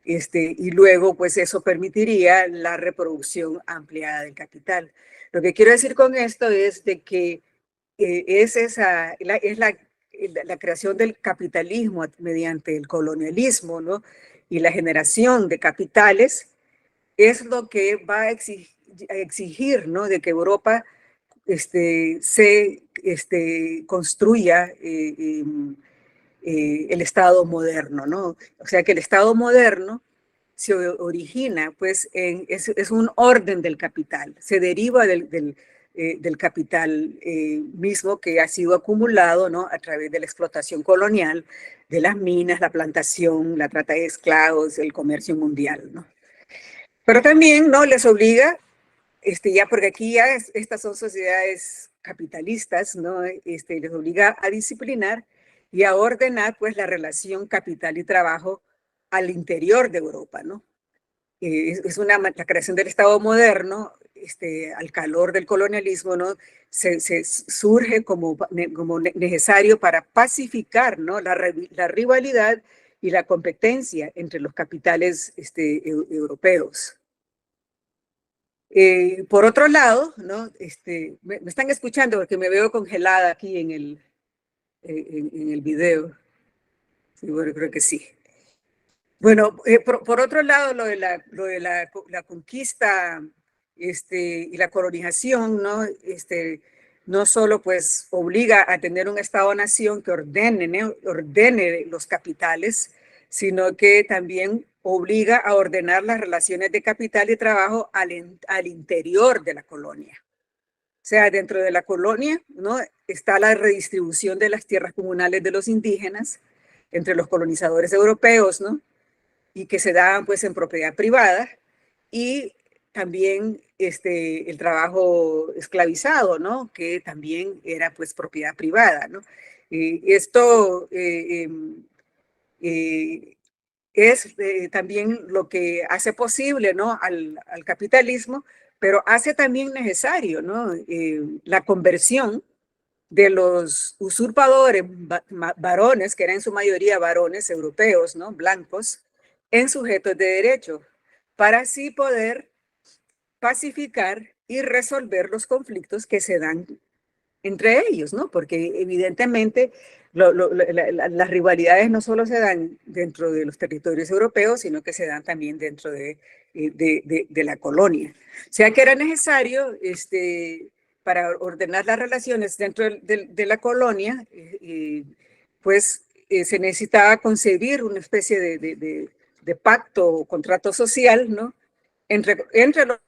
Y luego, pues eso permitiría la reproducción ampliada del capital. Lo que quiero decir con esto es de que es la creación del capitalismo mediante el colonialismo, ¿no? Y la generación de capitales es lo que va a exigir, ¿no? De que Europa se construya el Estado moderno, ¿no? O sea que el Estado moderno se origina, pues, es un orden del capital, se deriva del capital mismo que ha sido acumulado, ¿no? A través de la explotación colonial, de las minas, la plantación, la trata de esclavos, el comercio mundial, ¿no? Pero también, ¿no? Les obliga, ya porque aquí ya estas son sociedades capitalistas, ¿no? Les obliga a disciplinar y a ordenar, pues, la relación capital y trabajo al interior de Europa, ¿no? La creación del Estado moderno, al calor del colonialismo, ¿no? Se surge como necesario para pacificar, ¿no? La rivalidad y la competencia entre los capitales europeos. Por otro lado, ¿no? Me están escuchando porque me veo congelada aquí en el video. Sí, bueno, creo que sí. Bueno, por otro lado, lo de la conquista y la colonización, ¿no? No solo pues obliga a tener un Estado-nación que ordene los capitales, sino que también obliga a ordenar las relaciones de capital y trabajo al interior de la colonia. O sea, dentro de la colonia, ¿no? Está la redistribución de las tierras comunales de los indígenas entre los colonizadores europeos, ¿no? Y que se daban pues en propiedad privada, y también el trabajo esclavizado, ¿no? Que también era pues propiedad privada, ¿no? Esto es también lo que hace posible, ¿no? Al capitalismo, pero hace también necesario, ¿no? La conversión de los usurpadores varones, que eran en su mayoría varones europeos, ¿no? Blancos, en sujetos de derecho, para así poder pacificar y resolver los conflictos que se dan entre ellos, ¿no? Porque evidentemente las rivalidades no solo se dan dentro de los territorios europeos, sino que se dan también dentro de la colonia. O sea que era necesario, para ordenar las relaciones dentro de la colonia, pues se necesitaba concebir una especie de pacto o contrato social, ¿no? Entre los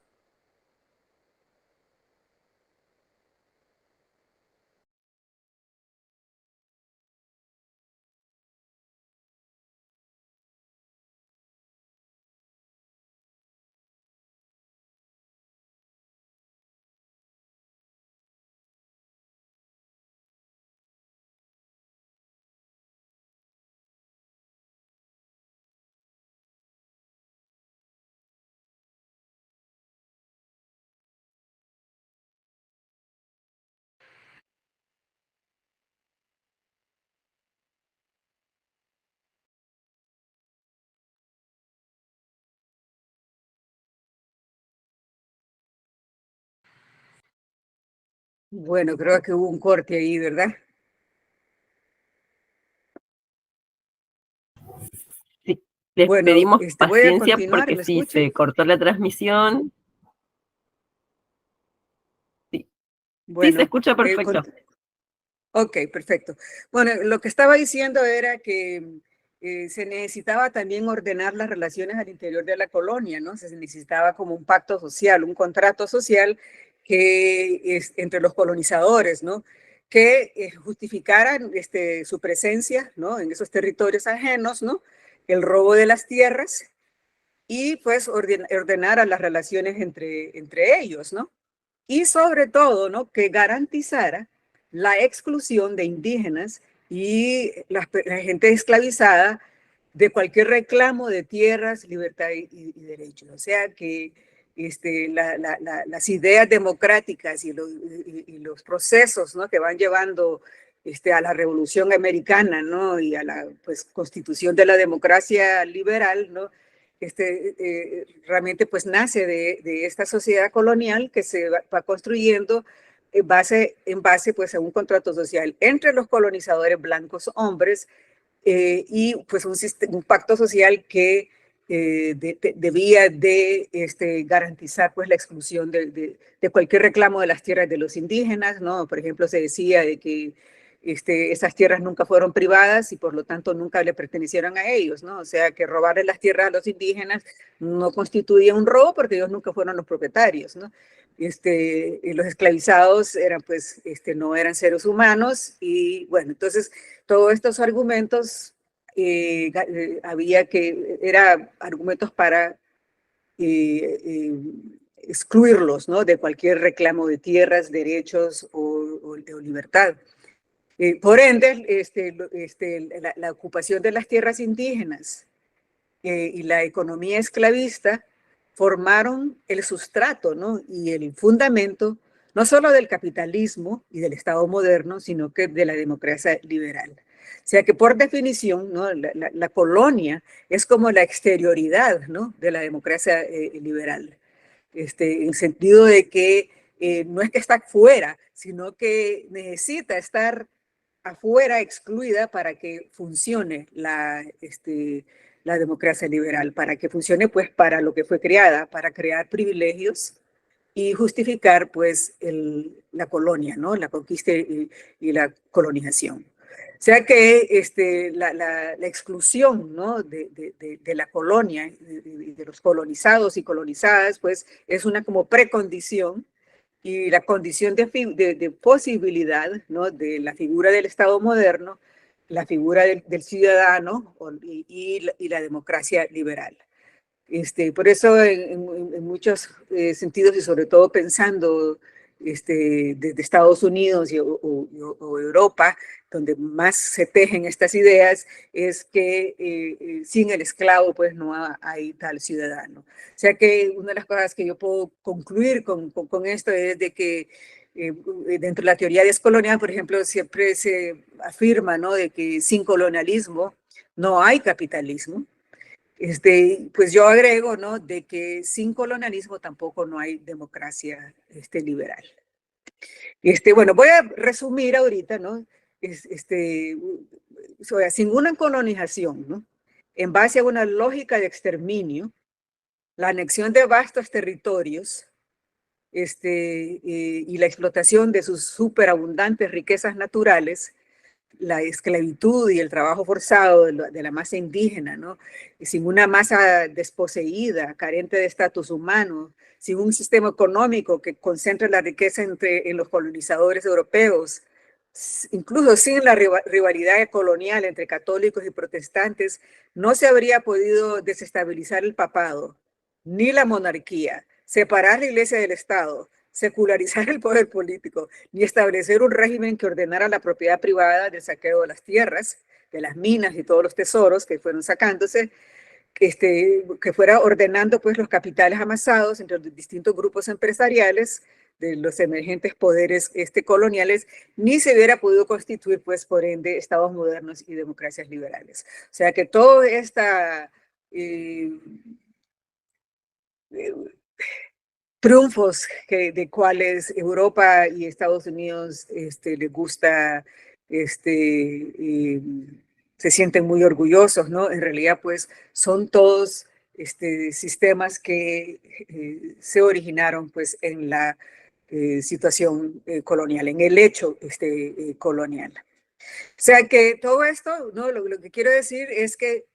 Bueno, creo que hubo un corte ahí, ¿verdad? Sí, les Bueno, pedimos voy a paciencia continuar, porque ¿me sí, escuchan? se cortó la transmisión. Sí, sí, se Bueno, escucha perfecto. ok, perfecto. Bueno, lo que estaba diciendo era que se necesitaba también ordenar las relaciones al interior de la colonia, ¿no? Se necesitaba como un pacto social, un contrato social que es entre los colonizadores, ¿no? Que justificaran su presencia, ¿no? En esos territorios ajenos, ¿no? El robo de las tierras y pues ordenar a las relaciones entre ellos, ¿no? Y sobre todo, ¿no? Que garantizara la exclusión de indígenas y la gente esclavizada de cualquier reclamo de tierras, libertad y derechos. O sea que las ideas democráticas y los procesos, ¿no? Que van llevando a la Revolución Americana, ¿no? Y a la pues, constitución de la democracia liberal, ¿no? Realmente pues nace de esta sociedad colonial que se va construyendo en base pues a un contrato social entre los colonizadores blancos hombres y pues un pacto social que debía de garantizar pues la exclusión de cualquier reclamo de las tierras de los indígenas, ¿no? Por ejemplo, se decía de que esas tierras nunca fueron privadas y por lo tanto nunca le pertenecieron a ellos, ¿no? O sea, que robarle las tierras a los indígenas no constituía un robo porque ellos nunca fueron los propietarios, ¿no? Los esclavizados eran pues, no eran seres humanos y bueno, entonces todos estos argumentos había que, eran argumentos para excluirlos, ¿no? De cualquier reclamo de tierras, derechos o libertad. Por ende, la ocupación de las tierras indígenas y la economía esclavista formaron el sustrato, ¿no? Y el fundamento no solo del capitalismo y del Estado moderno, sino que de la democracia liberal. O sea que por definición, ¿no? La colonia es como la exterioridad, ¿no? De la democracia liberal. en sentido de que no es que está fuera, sino que necesita estar afuera, excluida, para que funcione la democracia liberal, para que funcione pues para lo que fue creada, para crear privilegios y justificar pues la colonia, ¿no? La conquista y la colonización. O sea que la exclusión, ¿no? de la colonia, de los colonizados y colonizadas, pues es una como precondición, y la condición de posibilidad, ¿no? de la figura del Estado moderno, la figura del ciudadano y la democracia liberal. Por eso, en muchos sentidos, y sobre todo pensando desde Estados Unidos o Europa, donde más se tejen estas ideas, es que sin el esclavo pues no hay tal ciudadano. O sea que una de las cosas que yo puedo concluir con esto es de que dentro de la teoría descolonial, por ejemplo, siempre se afirma, ¿no? de que sin colonialismo no hay capitalismo. Pues yo agrego, ¿no? de que sin colonialismo tampoco no hay democracia liberal. Bueno, voy a resumir ahorita, ¿no? Sin una colonización, ¿no? En base a una lógica de exterminio, la anexión de vastos territorios, y la explotación de sus superabundantes riquezas naturales, la esclavitud y el trabajo forzado de la masa indígena, ¿no? Y sin una masa desposeída, carente de estatus humano, sin un sistema económico que concentre la riqueza en los colonizadores europeos, incluso sin la rivalidad colonial entre católicos y protestantes, no se habría podido desestabilizar el papado, ni la monarquía, separar la iglesia del Estado, secularizar el poder político, ni establecer un régimen que ordenara la propiedad privada del saqueo de las tierras, de las minas y todos los tesoros que fueron sacándose, que fuera ordenando pues los capitales amasados entre los distintos grupos empresariales de los emergentes poderes coloniales, ni se hubiera podido constituir pues por ende estados modernos y democracias liberales. O sea que toda esta triunfos de cuales Europa y Estados Unidos les gusta, se sienten muy orgullosos, ¿no? En realidad, pues, son todos sistemas que se originaron, pues, en la situación colonial, en el hecho colonial. O sea que todo esto, ¿no? Lo que quiero decir es que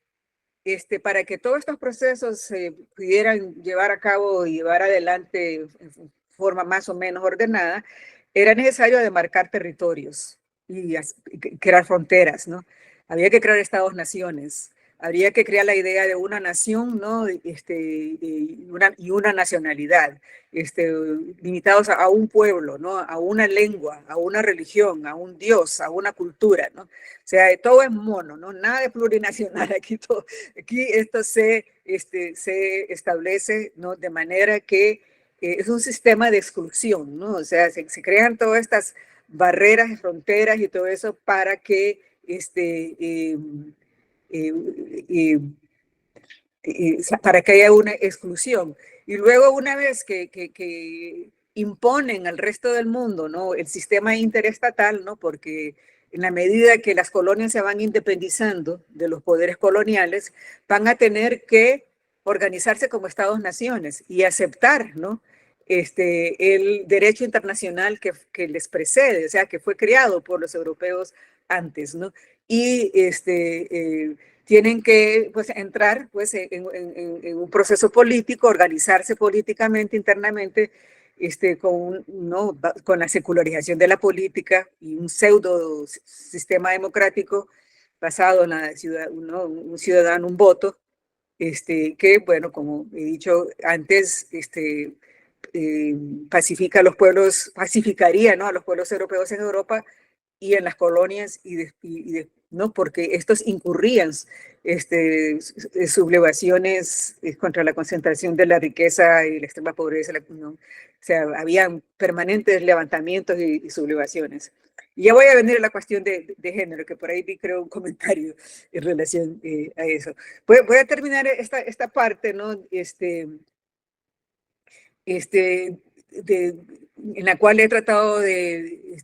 para que todos estos procesos se pudieran llevar a cabo y llevar adelante en forma más o menos ordenada, era necesario demarcar territorios y crear fronteras, ¿no? Había que crear estados-naciones, habría que crear la idea de una nación, ¿no? Y una nacionalidad, limitados a un pueblo, ¿no? A una lengua, a una religión, a un dios, a una cultura, ¿no? O sea, todo es mono, ¿no? Nada de plurinacional aquí, aquí esto se establece, ¿no? De manera que es un sistema de exclusión, ¿no? O sea, se crean todas estas barreras y fronteras y todo eso para que para que haya una exclusión. Y luego, una vez que imponen al resto del mundo, ¿no? el sistema interestatal, ¿no? porque en la medida que las colonias se van independizando de los poderes coloniales, van a tener que organizarse como estados-naciones y aceptar, ¿no? el derecho internacional que les precede, o sea, que fue creado por los europeos antes, ¿no? Y tienen que pues, entrar pues, en un proceso político, organizarse políticamente, internamente, ¿no? con la secularización de la política y un pseudo sistema democrático basado en la ciudad, ¿no? un ciudadano, un voto, que, bueno, como he dicho antes, pacifica a los pueblos, pacificaría, ¿no? a los pueblos europeos en Europa y en las colonias, ¿no? porque estos incurrían sublevaciones contra la concentración de la riqueza y la extrema pobreza, ¿no? O sea, habían permanentes levantamientos y sublevaciones. Y ya voy a venir a la cuestión de género, que por ahí vi, creo, un comentario en relación a eso. Voy a terminar esta parte, ¿no? en la cual he tratado de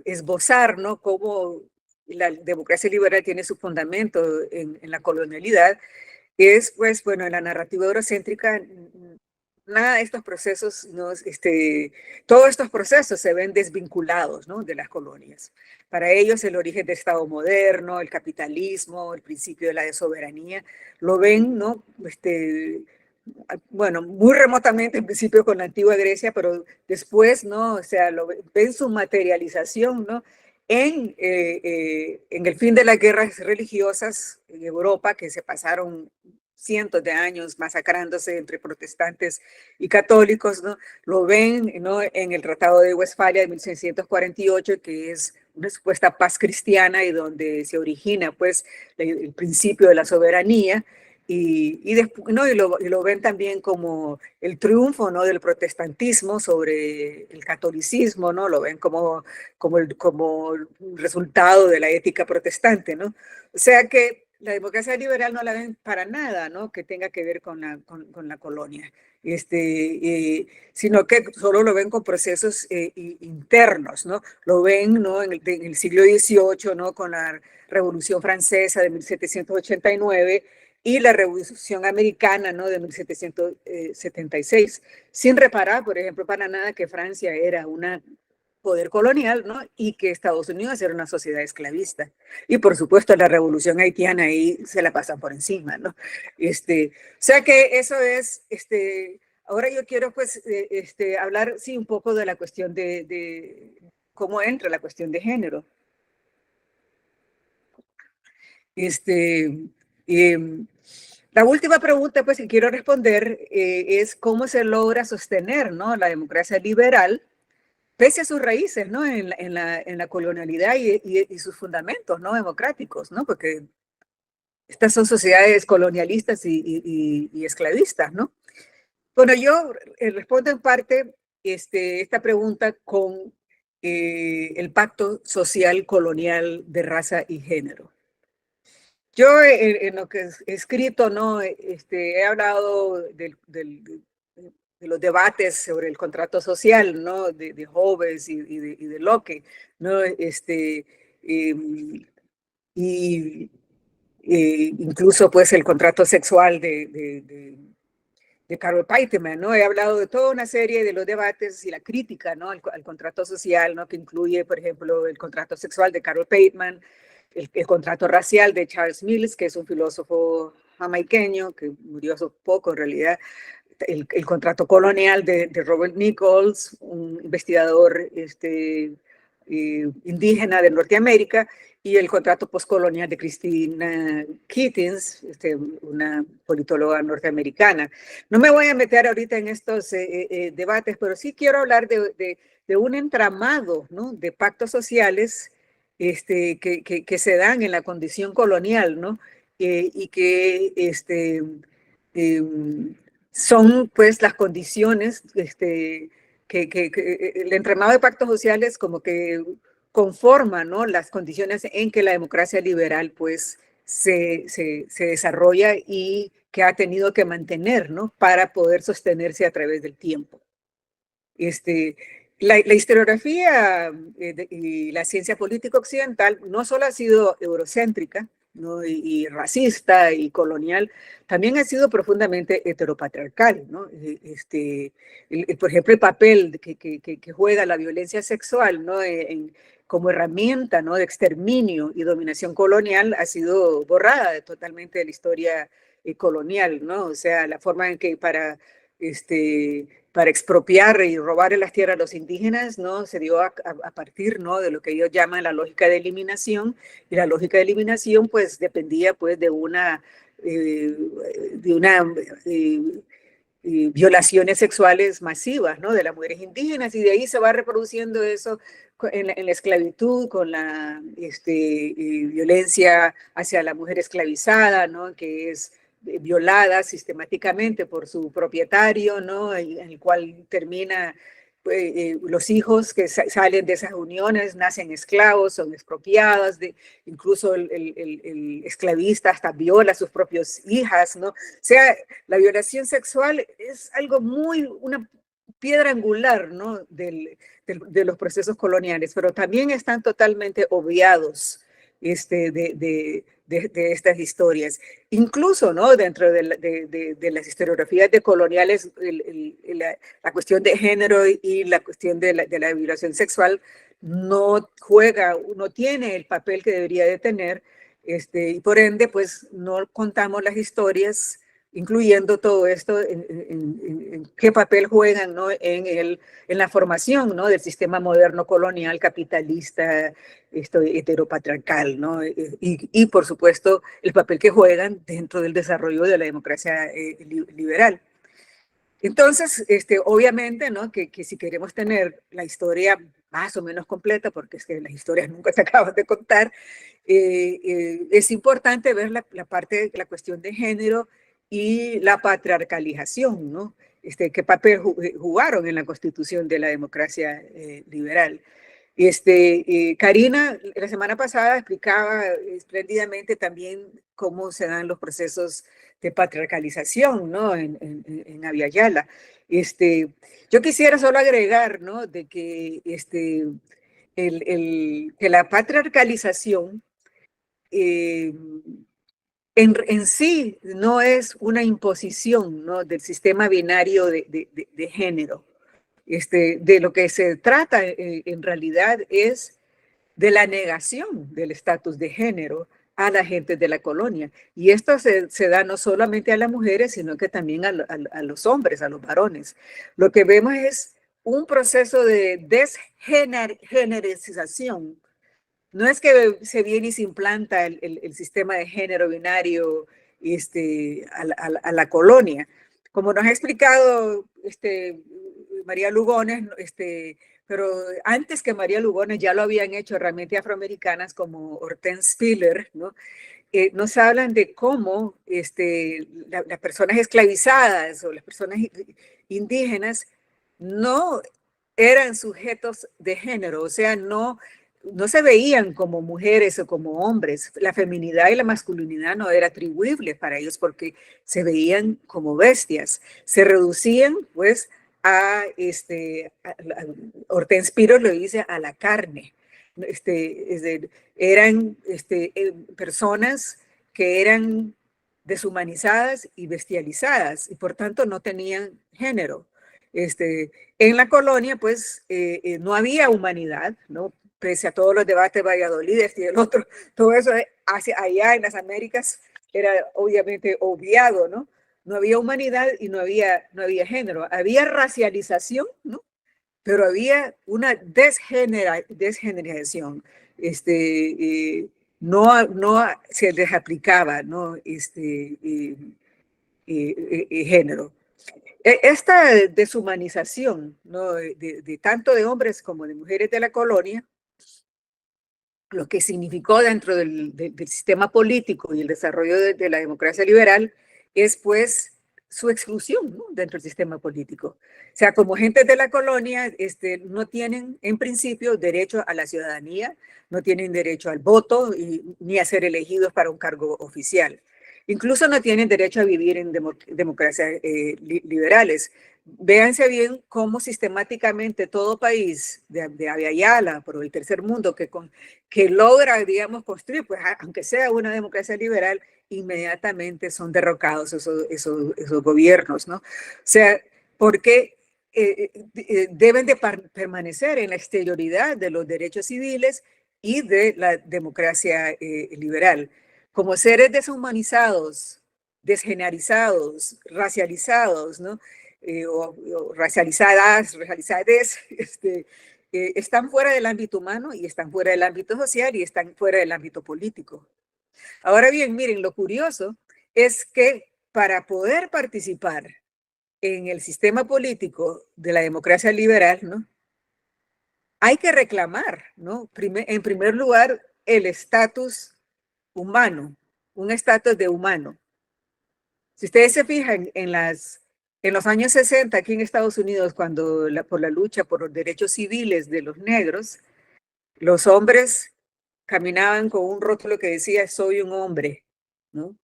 esbozar, ¿no?, cómo la democracia liberal tiene su fundamento en la colonialidad, es, pues, bueno, en la narrativa eurocéntrica, nada de estos procesos, ¿no? Todos estos procesos se ven desvinculados, ¿no?, de las colonias. Para ellos el origen del Estado moderno, el capitalismo, el principio de la soberanía, lo ven, ¿no?, bueno, muy remotamente en principio con la antigua Grecia, pero después, ¿no?, o sea, ven su materialización, ¿no?, en el fin de las guerras religiosas en Europa, que se pasaron cientos de años masacrándose entre protestantes y católicos, ¿no? Lo ven, ¿no?, en el Tratado de Westfalia de 1648, que es una supuesta paz cristiana y donde se origina, pues, el principio de la soberanía. ¿No?, y lo ven también como el triunfo, ¿no?, del protestantismo sobre el catolicismo, ¿no? Lo ven como un resultado de la ética protestante, ¿no? O sea que la democracia liberal no la ven para nada, ¿no?, que tenga que ver con la colonia, sino que solo lo ven con procesos internos, ¿no? Lo ven, ¿no?, en el siglo XVIII, ¿no?, con la Revolución Francesa de 1789 y la Revolución Americana, ¿no?, de 1776, sin reparar, por ejemplo, para nada que Francia era un poder colonial, ¿no?, y que Estados Unidos era una sociedad esclavista. Y por supuesto la revolución haitiana ahí se la pasan por encima, ¿no? O sea que eso es, ahora yo quiero pues hablar, sí, un poco de la cuestión de cómo entra la cuestión de género. La última pregunta, pues, que quiero responder es cómo se logra sostener, ¿no?, la democracia liberal pese a sus raíces, ¿no?, en la colonialidad y sus fundamentos, ¿no?, democráticos, ¿no?, porque estas son sociedades colonialistas y esclavistas, ¿no? Bueno, yo respondo en parte esta pregunta con el pacto social colonial de raza y género. Yo en lo que he escrito, ¿no?, he hablado de los debates sobre el contrato social, ¿no?, de Hobbes y de Locke, ¿no? Y incluso pues el contrato sexual de Carol Paiteman, ¿no? He hablado de toda una serie de los debates y la crítica, ¿no?, al contrato social, ¿no?, que incluye, por ejemplo, el contrato sexual de Carol Paiteman, el contrato racial de Charles Mills, que es un filósofo jamaiqueño que murió hace poco en realidad, el contrato colonial de Robert Nichols, un investigador indígena de Norteamérica, y el contrato postcolonial de Christina Kittins, una politóloga norteamericana. No me voy a meter ahorita en estos debates, pero sí quiero hablar de un entramado, ¿no?, de pactos sociales que se dan en la condición colonial, ¿no?, y que son pues las condiciones que el entramado de pactos sociales como que conforma, ¿no?, las condiciones en que la democracia liberal pues se desarrolla y que ha tenido que mantener, ¿no?, para poder sostenerse a través del tiempo. La historiografía y la ciencia política occidental no solo ha sido eurocéntrica, ¿no?, y racista y colonial, también ha sido profundamente heteropatriarcal, ¿no? Por ejemplo, el papel que juega la violencia sexual, ¿no?, como herramienta, ¿no?, de exterminio y dominación colonial ha sido borrada totalmente de la historia colonial, ¿no? O sea, la forma en que para expropiar y robar las tierras a los indígenas, ¿no?, se dio a partir, ¿no?, de lo que ellos llaman la lógica de eliminación, y la lógica de eliminación pues dependía pues de violaciones sexuales masivas, ¿no?, de las mujeres indígenas, y de ahí se va reproduciendo eso en la esclavitud, con la violencia hacia la mujer esclavizada, ¿no?, que es violada sistemáticamente por su propietario, ¿no?, en el cual termina los hijos que salen de esas uniones nacen esclavos, son expropiadas, incluso el esclavista hasta viola a sus propias hijas, ¿no? O sea, la violación sexual es algo una piedra angular, ¿no? De los procesos coloniales, pero también están totalmente obviados de estas historias. Incluso, ¿no? Dentro de las historiografías decoloniales, la cuestión de género y la cuestión de la violación sexual no juega, no tiene el papel que debería de tener, y por ende, pues no contamos las historias, incluyendo todo esto, en qué papel juegan, ¿no? en la formación, ¿no? del sistema moderno colonial capitalista, heteropatriarcal, ¿no? Y por supuesto el papel que juegan dentro del desarrollo de la democracia liberal. Entonces, obviamente, ¿no? que si queremos tener la historia más o menos completa, porque es que las historias nunca se acaban de contar, es importante ver la parte, la cuestión de género y la patriarcalización, ¿no? ¿Qué papel jugaron en la constitución de la democracia liberal? Karina, la semana pasada explicaba espléndidamente también cómo se dan los procesos de patriarcalización, ¿no? en Abya Yala. Yo quisiera solo agregar, ¿no? de que, que la patriarcalización en sí no es una imposición, ¿no? del sistema binario de género. De lo que se trata en realidad es de la negación del estatus de género a la gente de la colonia. Y esto se da no solamente a las mujeres, sino que también a los hombres, a los varones. Lo que vemos es un proceso de desgenerización. No es que se viene y se implanta el sistema de género binario a la colonia. Como nos ha explicado María Lugones, pero antes que María Lugones ya lo habían hecho realmente afroamericanas como Hortense Spiller, ¿no? Nos hablan de cómo las personas esclavizadas o las personas indígenas no eran sujetos de género, o sea, no se veían como mujeres o como hombres. La feminidad y la masculinidad no era atribuible para ellos porque se veían como bestias. Se reducían, pues, Hortense Spiller lo dice, a la carne. Eran personas que eran deshumanizadas y bestializadas y por tanto no tenían género. En la colonia, pues, no había humanidad, ¿no? Pese a todos los debates de Valladolid y el otro, todo eso hacia allá en las Américas era obviamente obviado, ¿no? No había humanidad y no había género. Había racialización, ¿no? Pero había una desgeneración. No se les aplicaba, ¿no? Género. Esta deshumanización, ¿no? de tanto de hombres como de mujeres de la colonia, lo que significó dentro del sistema político y el desarrollo de la democracia liberal es pues su exclusión, ¿no? dentro del sistema político. O sea, como gentes de la colonia no tienen en principio derecho a la ciudadanía, no tienen derecho al voto ni a ser elegidos para un cargo oficial. Incluso no tienen derecho a vivir en democracias liberales. Véanse bien cómo sistemáticamente todo país de Abya Yala, por el tercer mundo, que logra, digamos, construir, pues aunque sea una democracia liberal, inmediatamente son derrocados esos gobiernos, ¿no? O sea, porque deben de permanecer en la exterioridad de los derechos civiles y de la democracia liberal. Como seres deshumanizados, desgenerizados, racializados, ¿no? O racializadas, están fuera del ámbito humano y están fuera del ámbito social y están fuera del ámbito político. Ahora bien, miren, lo curioso es que para poder participar en el sistema político de la democracia liberal, ¿no? hay que reclamar, ¿no? En primer lugar, el estatus humano, un estatus de humano. Si ustedes se fijan en los años 60 aquí en Estados Unidos, cuando por la lucha por los derechos civiles de los negros, los hombres caminaban con un rótulo que decía soy un hombre, ¿no?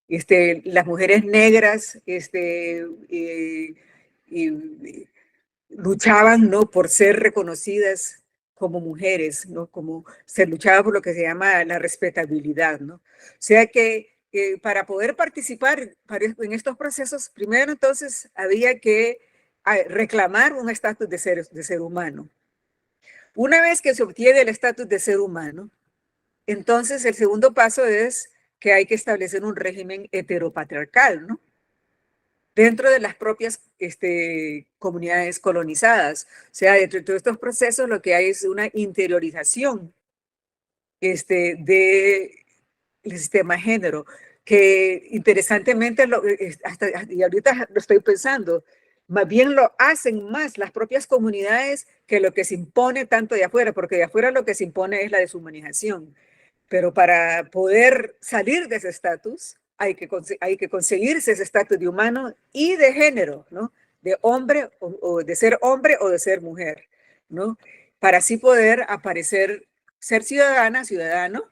Las mujeres negras y luchaban, ¿no?, por ser reconocidas como mujeres, ¿no?, como se luchaba por lo que se llama la respetabilidad, ¿no? O sea que para poder participar en estos procesos, primero entonces había que reclamar un estatus de ser humano. Una vez que se obtiene el estatus de ser humano, entonces el segundo paso es que hay que establecer un régimen heteropatriarcal, ¿no?, dentro de las propias comunidades colonizadas. O sea, dentro de todos estos procesos lo que hay es una interiorización del sistema de género, que interesantemente, y ahorita lo estoy pensando, más bien lo hacen más las propias comunidades que lo que se impone tanto de afuera, porque de afuera lo que se impone es la deshumanización. Pero para poder salir de ese estatus, hay que conseguirse ese estatus de humano y de género, ¿no? De hombre o de ser hombre o de ser mujer, ¿no? Para así poder aparecer, ser ciudadana, ciudadano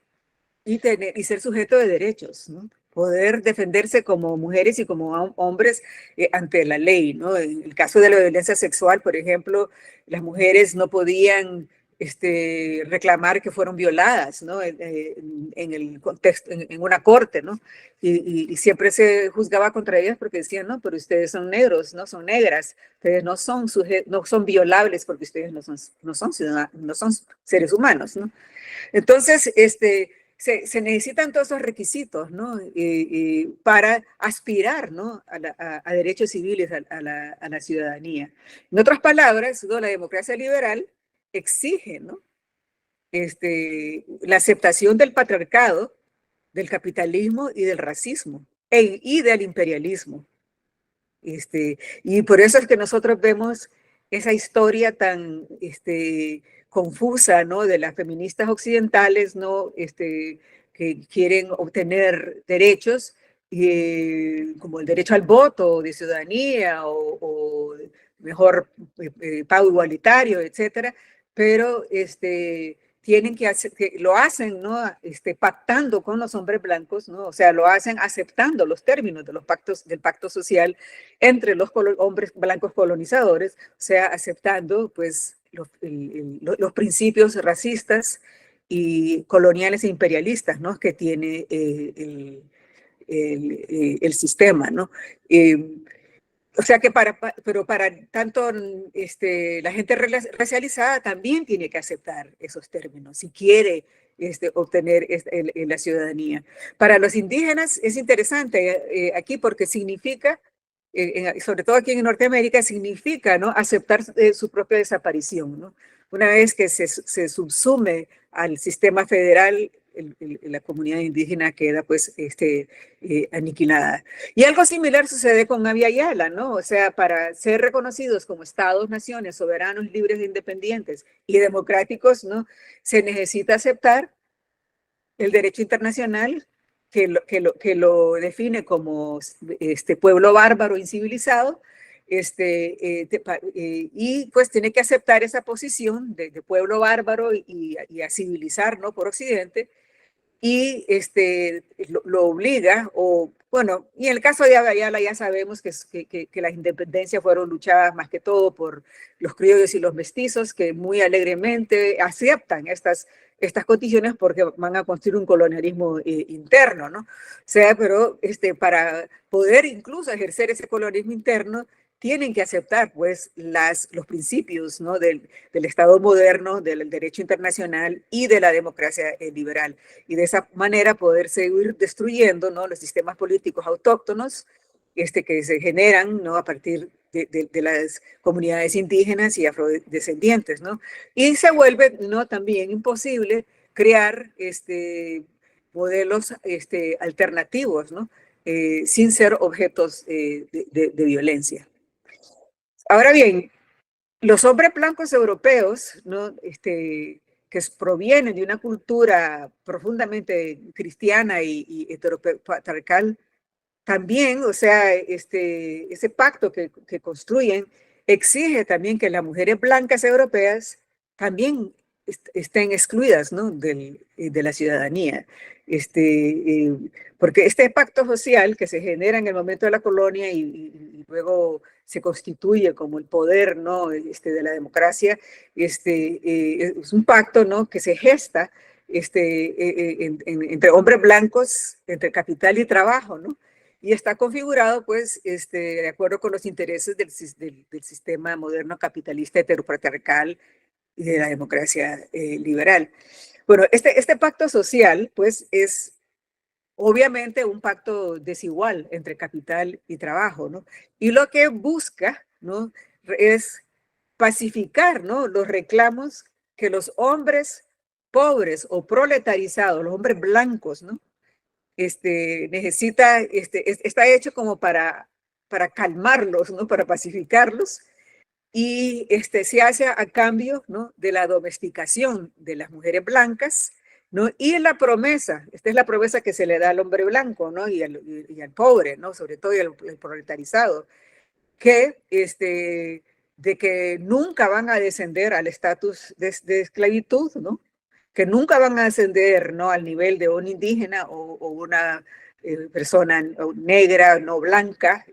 y ser sujeto de derechos, ¿no? Poder defenderse como mujeres y como hombres ante la ley, ¿no? En el caso de la violencia sexual, por ejemplo, las mujeres no podían reclamar que fueron violadas, ¿no?, en el contexto, en una corte, ¿no? Y siempre se juzgaba contra ellas porque decían, no, pero ustedes son negros, no son negras, ustedes no son violables porque ustedes no son seres humanos, ¿no? Entonces, se necesitan todos esos requisitos, ¿no?, para aspirar, ¿no?, a derechos civiles, a la ciudadanía. En otras palabras, ¿no?, la democracia liberal exige, ¿no?, la aceptación del patriarcado, del capitalismo y del racismo y del imperialismo. Y por eso es que nosotros vemos esa historia tan confusa, ¿no?, de las feministas occidentales, ¿no?, que quieren obtener derechos como el derecho al voto, de ciudadanía o mejor pago igualitario, etcétera, pero tienen que hacer, que lo hacen, ¿no?, pactando con los hombres blancos, ¿no? O sea, lo hacen aceptando los términos de los pactos, del pacto social entre los hombres blancos colonizadores, o sea, aceptando pues los principios racistas y coloniales e imperialistas, ¿no?, que tiene el sistema, ¿no? O sea que pero para tanto la gente racializada también tiene que aceptar esos términos si quiere obtener la ciudadanía. Para los indígenas es interesante aquí porque significa, sobre todo aquí en Norteamérica, significa, ¿no?, aceptar su propia desaparición, ¿no? Una vez que se subsume al sistema federal, la comunidad indígena queda pues aniquilada. Y algo similar sucede con Abya Yala, ¿no? O sea, para ser reconocidos como estados, naciones, soberanos, libres, independientes y democráticos, ¿no?, se necesita aceptar el derecho internacional que lo define como pueblo bárbaro incivilizado, y pues tiene que aceptar esa posición de pueblo bárbaro y a civilizar, ¿no?, por Occidente, y lo obliga, o bueno, y en el caso de Ayala ya sabemos que las independencias fueron luchadas más que todo por los criollos y los mestizos, que muy alegremente aceptan estas condiciones porque van a construir un colonialismo interno, ¿no? O sea, pero para poder incluso ejercer ese colonialismo interno, tienen que aceptar pues los principios, ¿no?, del Estado moderno, del derecho internacional y de la democracia liberal. Y de esa manera poder seguir destruyendo, ¿no?, los sistemas políticos autóctonos que se generan, ¿no?, a partir de las comunidades indígenas y afrodescendientes, ¿no? Y se vuelve, ¿no?, también imposible crear modelos alternativos, ¿no?, sin ser objetos de violencia. Ahora bien, los hombres blancos europeos, ¿no?, que provienen de una cultura profundamente cristiana y heteropatriarcal, también, o sea, ese pacto que construyen exige también que las mujeres blancas europeas también estén excluidas, ¿no?, de la ciudadanía. Porque este pacto social que se genera en el momento de la colonia y luego se constituye como el poder, ¿no? De la democracia, es un pacto, ¿no? Que se gesta entre hombres blancos, entre capital y trabajo, ¿no? Y está configurado, pues, de acuerdo con los intereses del sistema moderno capitalista heteropatriarcal y de la democracia liberal. Bueno, este pacto social, pues, es obviamente un pacto desigual entre capital y trabajo, ¿no? Y lo que busca, ¿no? Es pacificar, ¿no? Los reclamos que los hombres pobres o proletarizados, los hombres blancos, ¿no? Está hecho como para calmarlos, ¿no? Para pacificarlos, y se hace a cambio, ¿no? De la domesticación de las mujeres blancas, ¿no? Y la promesa, esta es la promesa que se le da al hombre blanco, ¿no? Y al pobre, ¿no? Sobre todo al proletarizado, que de que nunca van a descender al estatus de esclavitud, ¿no? Que nunca van a ascender, ¿no? Al nivel de un indígena o una persona negra, no blanca,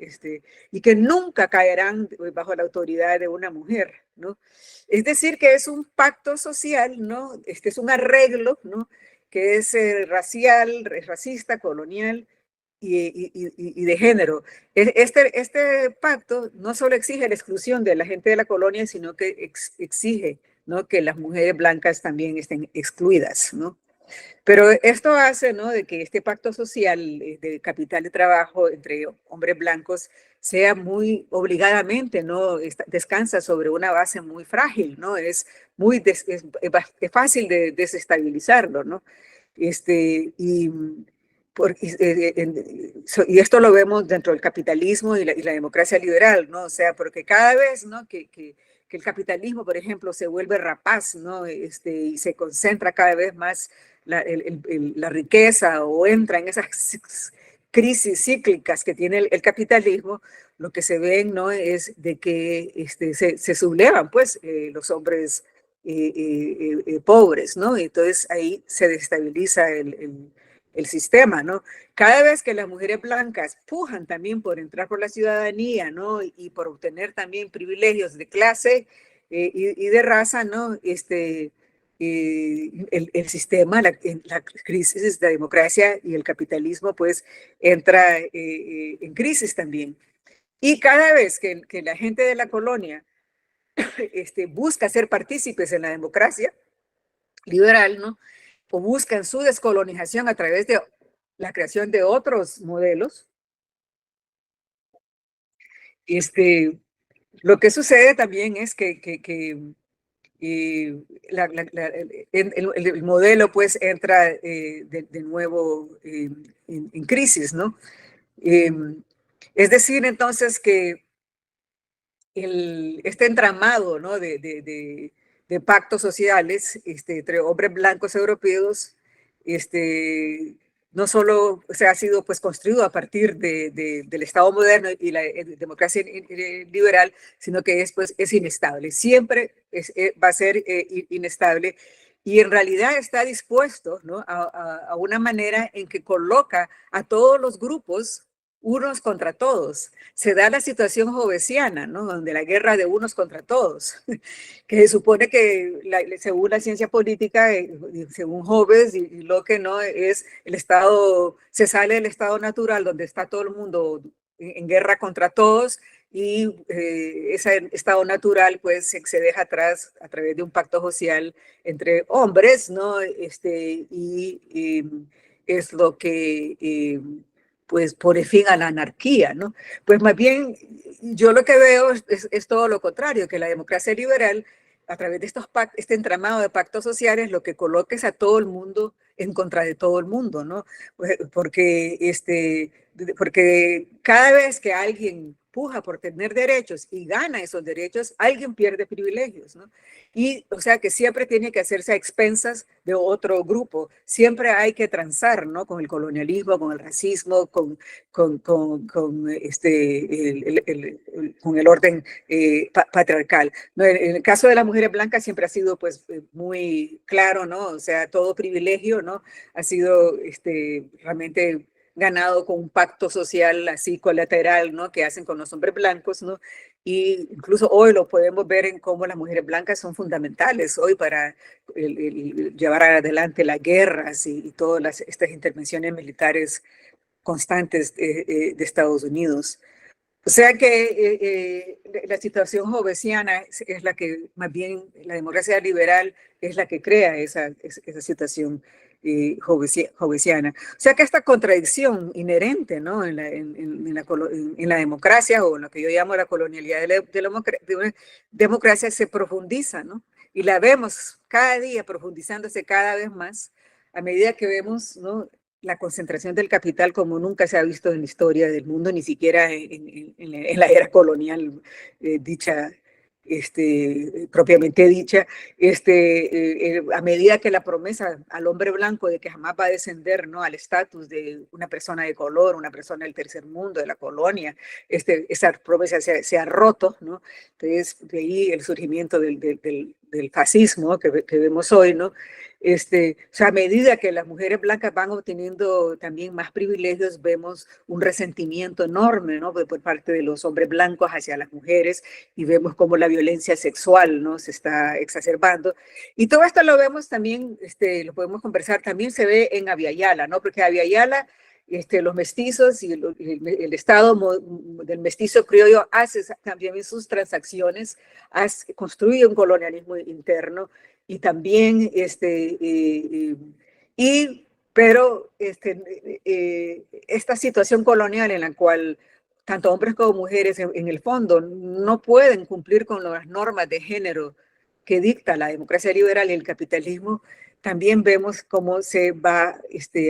y que nunca caerán bajo la autoridad de una mujer, ¿no? Es decir, que es un pacto social, ¿no? Es un arreglo, ¿no? Que es racial, racista, colonial, y de género. Este pacto no solo exige la exclusión de la gente de la colonia, sino que exige, ¿no? Que las mujeres blancas también estén excluidas, ¿no? Pero esto hace, ¿no? De que este pacto social de capital de trabajo entre hombres blancos sea muy obligadamente, ¿no? Descansa sobre una base muy frágil, ¿no? Es fácil de desestabilizarlo, ¿no? Y y esto lo vemos dentro del capitalismo y la democracia liberal, ¿no? O sea, porque cada vez, ¿no? que el capitalismo, por ejemplo, se vuelve rapaz, ¿no? Y se concentra cada vez más la riqueza, o entra en esas crisis cíclicas que tiene el capitalismo, lo que se ven, ¿no? Es de que se sublevan, pues, los hombres pobres, ¿no? Entonces ahí se desestabiliza el sistema, ¿no? Cada vez que las mujeres blancas pujan también por entrar por la ciudadanía, ¿no? Y por obtener también privilegios de clase y de raza, ¿no? El sistema, la crisis de la democracia y el capitalismo, pues, entra en crisis también. Y cada vez que la gente de la colonia busca ser partícipes en la democracia liberal, ¿no? O buscan su descolonización a través de la creación de otros modelos, lo que sucede también es que el modelo pues entra de nuevo en crisis, ¿no? Es decir, entonces que este entramado, ¿no? de pactos sociales entre hombres blancos europeos, no solo ha sido pues construido a partir del Estado moderno y la democracia liberal, sino que es inestable. Siempre va a ser inestable, y en realidad está dispuesto, ¿no? a una manera en que coloca a todos los grupos unos contra todos. Se da la situación hobbesiana, ¿no? Donde la guerra de unos contra todos, que se supone que según la ciencia política, según Hobbes y Locke, ¿no? Es el estado, se sale del estado natural donde está todo el mundo en guerra contra todos, y ese estado natural pues se deja atrás a través de un pacto social entre hombres, ¿no? Y es lo que pues pone fin a la anarquía, ¿no? Pues más bien yo lo que veo es todo lo contrario, que la democracia liberal, a través de este entramado de pactos sociales, lo que coloca es a todo el mundo en contra de todo el mundo, ¿no? Porque cada vez que alguien puja por tener derechos y gana esos derechos, alguien pierde privilegios, ¿no? Y, o sea, que siempre tiene que hacerse a expensas de otro grupo. Siempre hay que transar, ¿no? Con el colonialismo, con el racismo, con el orden patriarcal. ¿No? En el caso de las mujeres blancas siempre ha sido, pues, muy claro, ¿no? O sea, todo privilegio, ¿no? Ha sido realmente ganado con un pacto social así colateral, ¿no? Que hacen con los hombres blancos, ¿no? Y incluso hoy lo podemos ver en cómo las mujeres blancas son fundamentales hoy para llevar adelante las guerras y todas estas intervenciones militares constantes de Estados Unidos. O sea que la situación jovesiana es la que, más bien, la democracia liberal es la que crea esa situación jovesiana. O sea que esta contradicción inherente, ¿no? En la democracia, o en lo que yo llamo la colonialidad de una democracia, se profundiza, ¿no? Y la vemos cada día profundizándose cada vez más a medida que vemos, ¿no?, la concentración del capital como nunca se ha visto en la historia del mundo, ni siquiera en la era colonial dicha, propiamente dicha, a medida que la promesa al hombre blanco de que jamás va a descender, ¿no?, al estatus de una persona de color, una persona del tercer mundo, de la colonia, esa promesa se ha roto, ¿no? Entonces, de ahí el surgimiento del fascismo que vemos hoy, ¿no? O sea, a medida que las mujeres blancas van obteniendo también más privilegios, vemos un resentimiento enorme, ¿no?, por parte de los hombres blancos hacia las mujeres, y vemos cómo la violencia sexual, ¿no?, se está exacerbando. Y todo esto lo vemos también, lo podemos conversar, también se ve en Abya Yala, ¿no? Porque Abya Yala, los mestizos y el Estado del mestizo criollo hace también sus transacciones, construye un colonialismo interno, y también, pero esta situación colonial en la cual tanto hombres como mujeres en el fondo no pueden cumplir con las normas de género que dicta la democracia liberal y el capitalismo, también vemos cómo se va,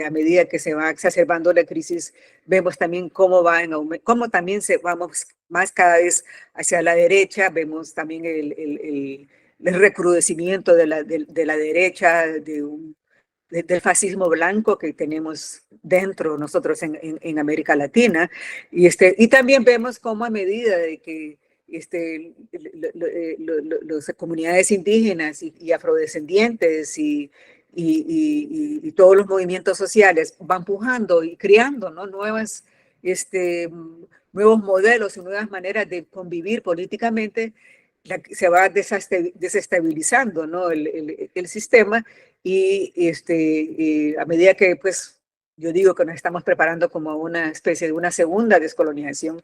a medida que se va exacerbando la crisis, vemos también cómo va en aumento, cómo también vamos más cada vez hacia la derecha, vemos también el recrudecimiento de la derecha, del fascismo blanco que tenemos dentro nosotros en América Latina. Y también vemos cómo a medida de que las comunidades indígenas y afrodescendientes y todos los movimientos sociales van pujando y creando, ¿no?, nuevos modelos y nuevas maneras de convivir políticamente, se va desestabilizando, ¿no?, el sistema, y a medida que, pues, yo digo que nos estamos preparando como una especie de una segunda descolonización,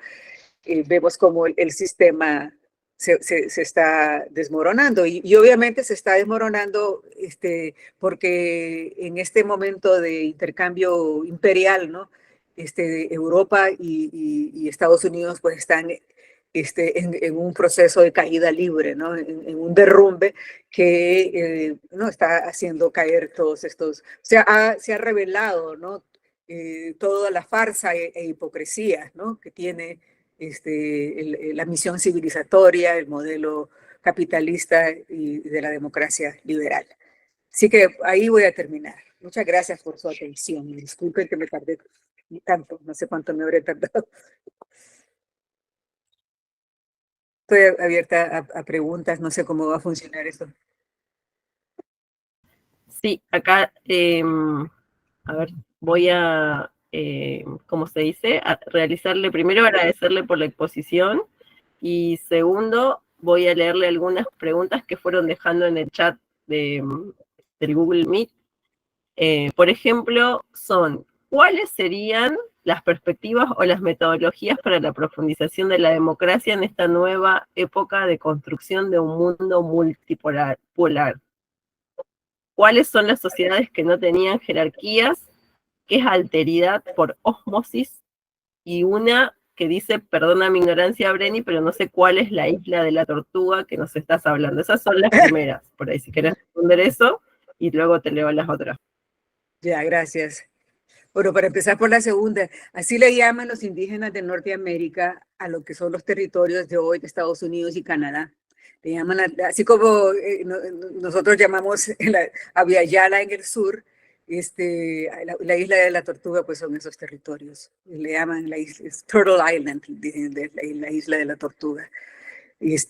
vemos como el sistema se está desmoronando, y obviamente se está desmoronando porque en este momento de intercambio imperial, ¿no?, Europa y Estados Unidos pues están en un proceso de caída libre, ¿no?, en un derrumbe que no está haciendo caer todos estos, se ha revelado, ¿no?, toda la farsa e hipocresía, ¿no?, que tiene la misión civilizatoria, el modelo capitalista y de la democracia liberal. Así que ahí voy a terminar. Muchas gracias por su atención. Disculpen que me tardé tanto, no sé cuánto me habré tardado. Estoy abierta a preguntas, no sé cómo va a funcionar esto. Sí, acá, a ver, voy a, ¿cómo se dice? A realizarle, primero agradecerle por la exposición, y segundo, voy a leerle algunas preguntas que fueron dejando en el chat del Google Meet. Por ejemplo, ¿cuáles serían las perspectivas o las metodologías para la profundización de la democracia en esta nueva época de construcción de un mundo multipolar? ¿Cuáles son las sociedades que no tenían jerarquías? ¿Qué es alteridad por ósmosis? Y una que dice, perdona mi ignorancia, Breni, pero no sé cuál es la isla de la tortuga que nos estás hablando. Esas son las primeras, por ahí si querés responder eso, y luego te leo las otras. Ya, gracias. Bueno, para empezar por la segunda, así le llaman los indígenas de Norteamérica a lo que son los territorios de hoy de Estados Unidos y Canadá. Le llaman, así como nosotros llamamos Abya Yala en el sur, la isla de la Tortuga, pues son esos territorios. Le llaman la isla, Turtle Island, la isla de la Tortuga. Pues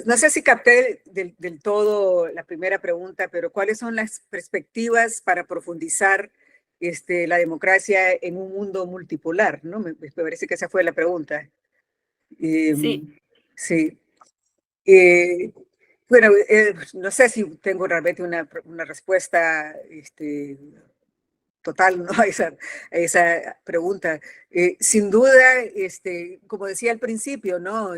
no sé si capté del todo la primera pregunta, pero ¿cuáles son las perspectivas para profundizar la democracia en un mundo multipolar, ¿no? Me parece que esa fue la pregunta. Sí. Sí. Bueno, no sé si tengo realmente una respuesta total, ¿no? A esa pregunta. Sin duda, como decía al principio, ¿no?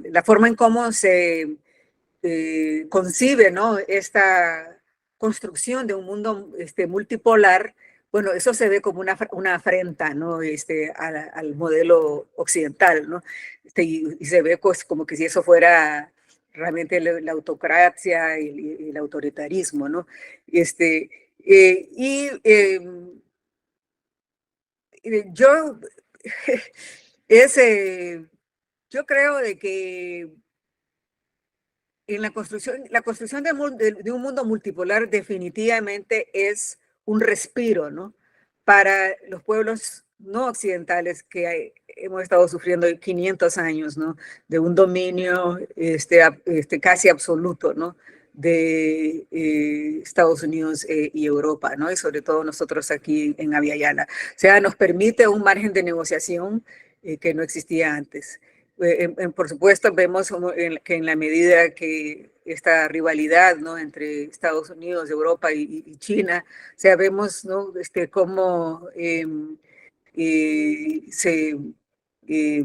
La forma en cómo se concibe, ¿no? Esta construcción de un mundo multipolar, bueno, eso se ve como una afrenta, ¿no? Al modelo occidental, ¿no? Y se ve pues, como que si eso fuera realmente la autocracia y el autoritarismo, ¿no? Este, eh, y eh, yo, ese, yo creo de que en la construcción de un mundo multipolar definitivamente es un respiro, ¿no? Para los pueblos no occidentales que hemos estado sufriendo 500 años, ¿no? De un dominio casi absoluto, ¿no? De Estados Unidos y Europa, ¿no? Y sobre todo nosotros aquí en Abya Yala. O sea, nos permite un margen de negociación que no existía antes. Por supuesto, vemos que en la medida que esta rivalidad, ¿no? Entre Estados Unidos, Europa y China, o sea, vemos, ¿no? Cómo se, eh,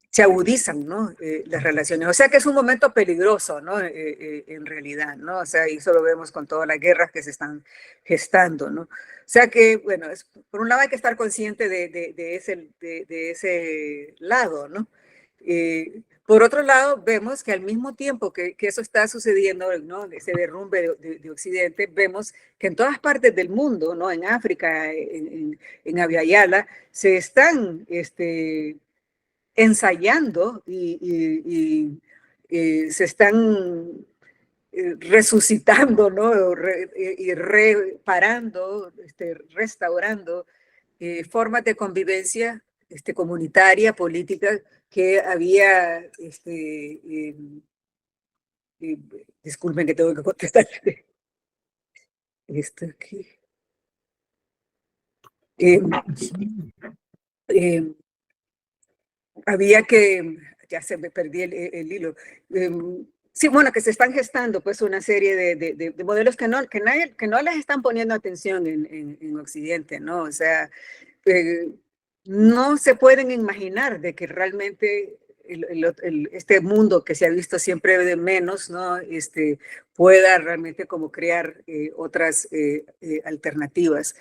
se agudizan, ¿no? Las relaciones. O sea que es un momento peligroso, ¿no? En realidad, ¿no? O sea, y eso lo vemos con todas las guerras que se están gestando, ¿no? O sea que, bueno, por un lado hay que estar consciente de ese lado, ¿no? Por otro lado, vemos que al mismo tiempo que eso está sucediendo, ¿no? Ese derrumbe de Occidente, vemos que en todas partes del mundo, ¿no? En África, en Abya Yala, se están ensayando y se están resucitando, ¿no? Y reparando, restaurando formas de convivencia comunitaria, política, que había, eh, disculpen que tengo que contestar esto aquí. Eh, eh, había que, ya se me perdí el hilo. Sí, bueno, que se están gestando pues una serie de modelos que no les están poniendo atención en Occidente, ¿no? O sea, no se pueden imaginar de que realmente este mundo que se ha visto siempre de menos, ¿no? Pueda realmente como crear otras alternativas.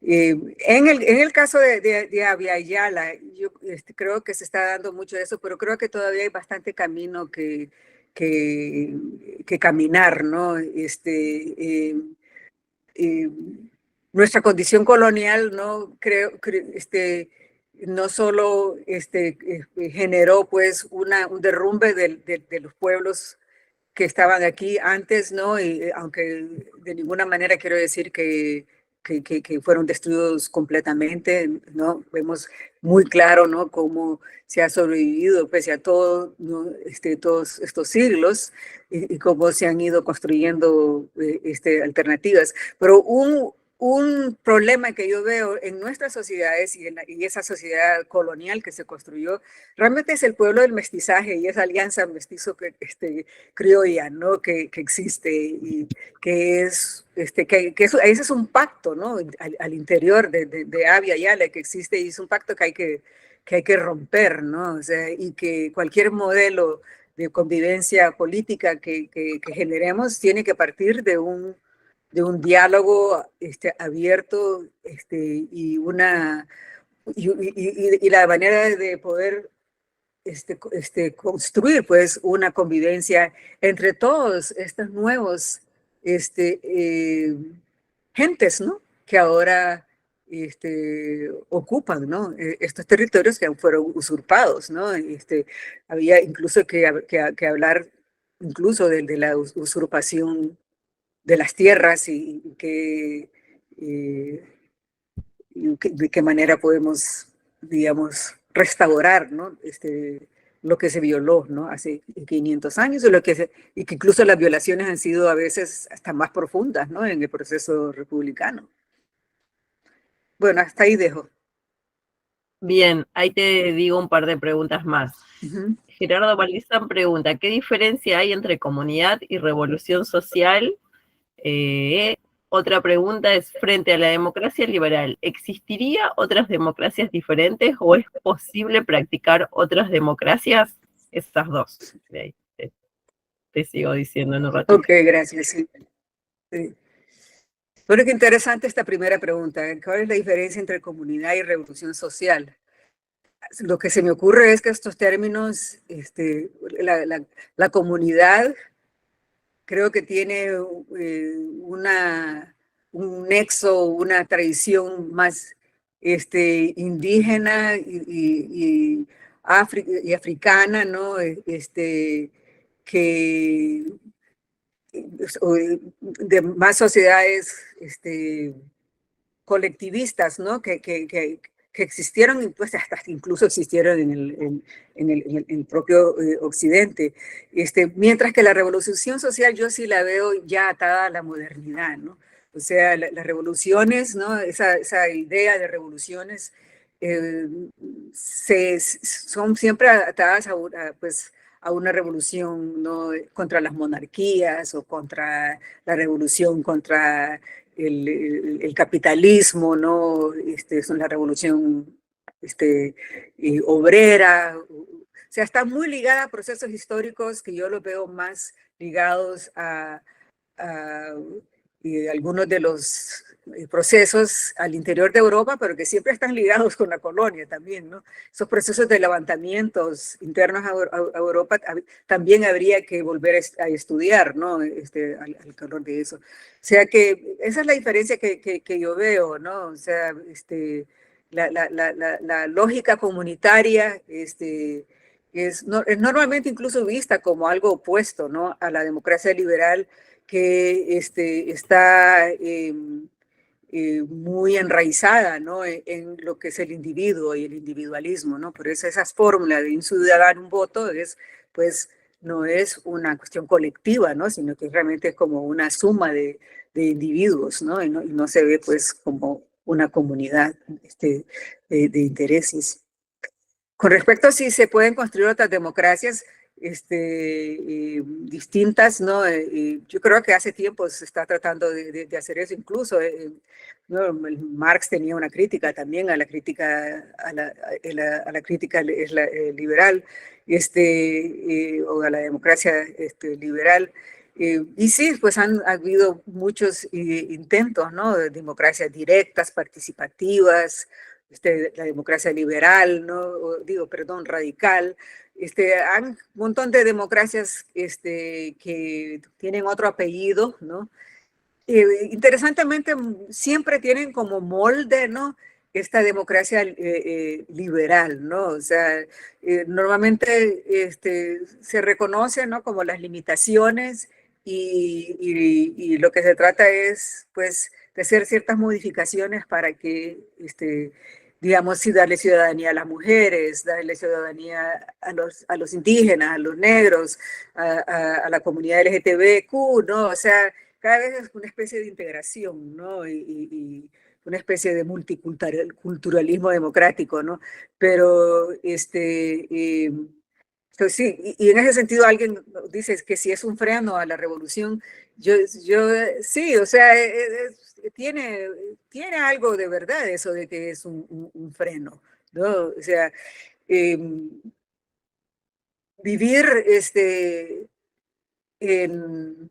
En el caso de Abya Yala, yo creo que se está dando mucho de eso, pero creo que todavía hay bastante camino que, que caminar, ¿no? Eh, Nuestra condición colonial, ¿no? No solo generó pues un derrumbe de los pueblos que estaban aquí antes, ¿no? Y aunque de ninguna manera quiero decir que fueron destruidos completamente, ¿no? Vemos muy claro, ¿no? Cómo se ha sobrevivido pese a todo, ¿no? Todos estos siglos y cómo se han ido construyendo alternativas. Pero un problema que yo veo en nuestras sociedades y esa sociedad colonial que se construyó, realmente es el pueblo del mestizaje y esa alianza mestizo criolla, ¿no? Que existe y que ese es un pacto, ¿no? Al interior de Abya Yala que existe y es un pacto que hay que romper, ¿no? O sea, y que cualquier modelo de convivencia política que generemos tiene que partir de un diálogo abierto y la manera de poder construir pues una convivencia entre todos estos nuevos gentes, ¿no? Que ahora ocupan, ¿no? Estos territorios que fueron usurpados, ¿no? Había incluso que hablar incluso de la usurpación de las tierras y de qué manera podemos, digamos, restaurar, ¿no? lo que se violó, ¿no? Hace 500 años, y que incluso las violaciones han sido a veces hasta más profundas, ¿no? En el proceso republicano. Bueno, hasta ahí dejo. Bien, ahí te digo un par de preguntas más. Uh-huh. Gerardo Balizán pregunta, ¿qué diferencia hay entre comunidad y revolución social? Otra pregunta es, frente a la democracia liberal, ¿existiría otras democracias diferentes o es posible practicar otras democracias? Esas dos. Ahí te sigo diciendo en un ratito. Ok, gracias. Sí. Sí. Bueno, qué interesante esta primera pregunta. ¿Cuál es la diferencia entre comunidad y revolución social? Lo que se me ocurre es que estos términos, la comunidad creo que tiene un nexo, una tradición más indígena y africana, ¿no? Que de más sociedades colectivistas, ¿no? Que existieron, y pues hasta incluso existieron en el propio Occidente. Mientras que la revolución social yo sí la veo ya atada a la modernidad, ¿no? O sea, las revoluciones, ¿no? Esa idea de revoluciones son siempre atadas pues, a una revolución, ¿no? Contra las monarquías o contra la revolución contra el capitalismo, ¿no? Es una revolución obrera. O sea, está muy ligada a procesos históricos que yo los veo más ligados a algunos de los procesos al interior de Europa, pero que siempre están ligados con la colonia también, ¿no? Esos procesos de levantamientos internos a Europa también habría que volver a estudiar, ¿no? Al calor de eso. O sea que esa es la diferencia que yo veo, ¿no? O sea, la lógica comunitaria, es normalmente incluso vista como algo opuesto, ¿no? A la democracia liberal que está muy enraizada, ¿no? En lo que es el individuo y el individualismo, ¿no? Por eso esas fórmulas de un ciudadano, un voto, pues, no es una cuestión colectiva, ¿no? Sino que realmente es como una suma de individuos, ¿no? Y no se ve, pues, como una comunidad de intereses. Con respecto a si se pueden construir otras democracias distintas, ¿no? Yo creo que hace tiempo se está tratando de hacer eso, incluso ¿no? Marx tenía una crítica también a la crítica a la crítica liberal, o a la democracia liberal. Y sí, pues han habido muchos intentos, ¿no? De democracias directas, participativas, la democracia liberal, ¿no? Perdón, radical. Un montón de democracias que tienen otro apellido, ¿no? Interesantemente, siempre tienen como molde, ¿no? Esta democracia liberal, ¿no? O sea, normalmente se reconoce, ¿no? Como las limitaciones y lo que se trata es, pues, de hacer ciertas modificaciones para que, digamos, sí, darle ciudadanía a las mujeres, darle ciudadanía a los indígenas, a los negros, a la comunidad LGTBQ, ¿no? O sea, cada vez es una especie de integración, ¿no? Y una especie de multiculturalismo democrático, ¿no? Pero, pues sí, y en ese sentido alguien dice que si es un freno a la revolución, yo sí, o sea, tiene algo de verdad eso de que es un freno, ¿no? O sea, vivir en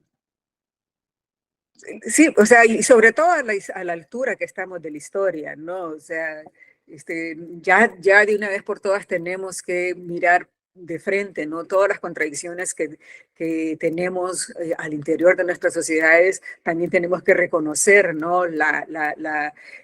sí, o sea, y sobre todo a la altura que estamos de la historia, ¿no? O sea, ya de una vez por todas tenemos que mirar de frente, ¿no? Todas las contradicciones que tenemos al interior de nuestras sociedades, también tenemos que reconocer, ¿no?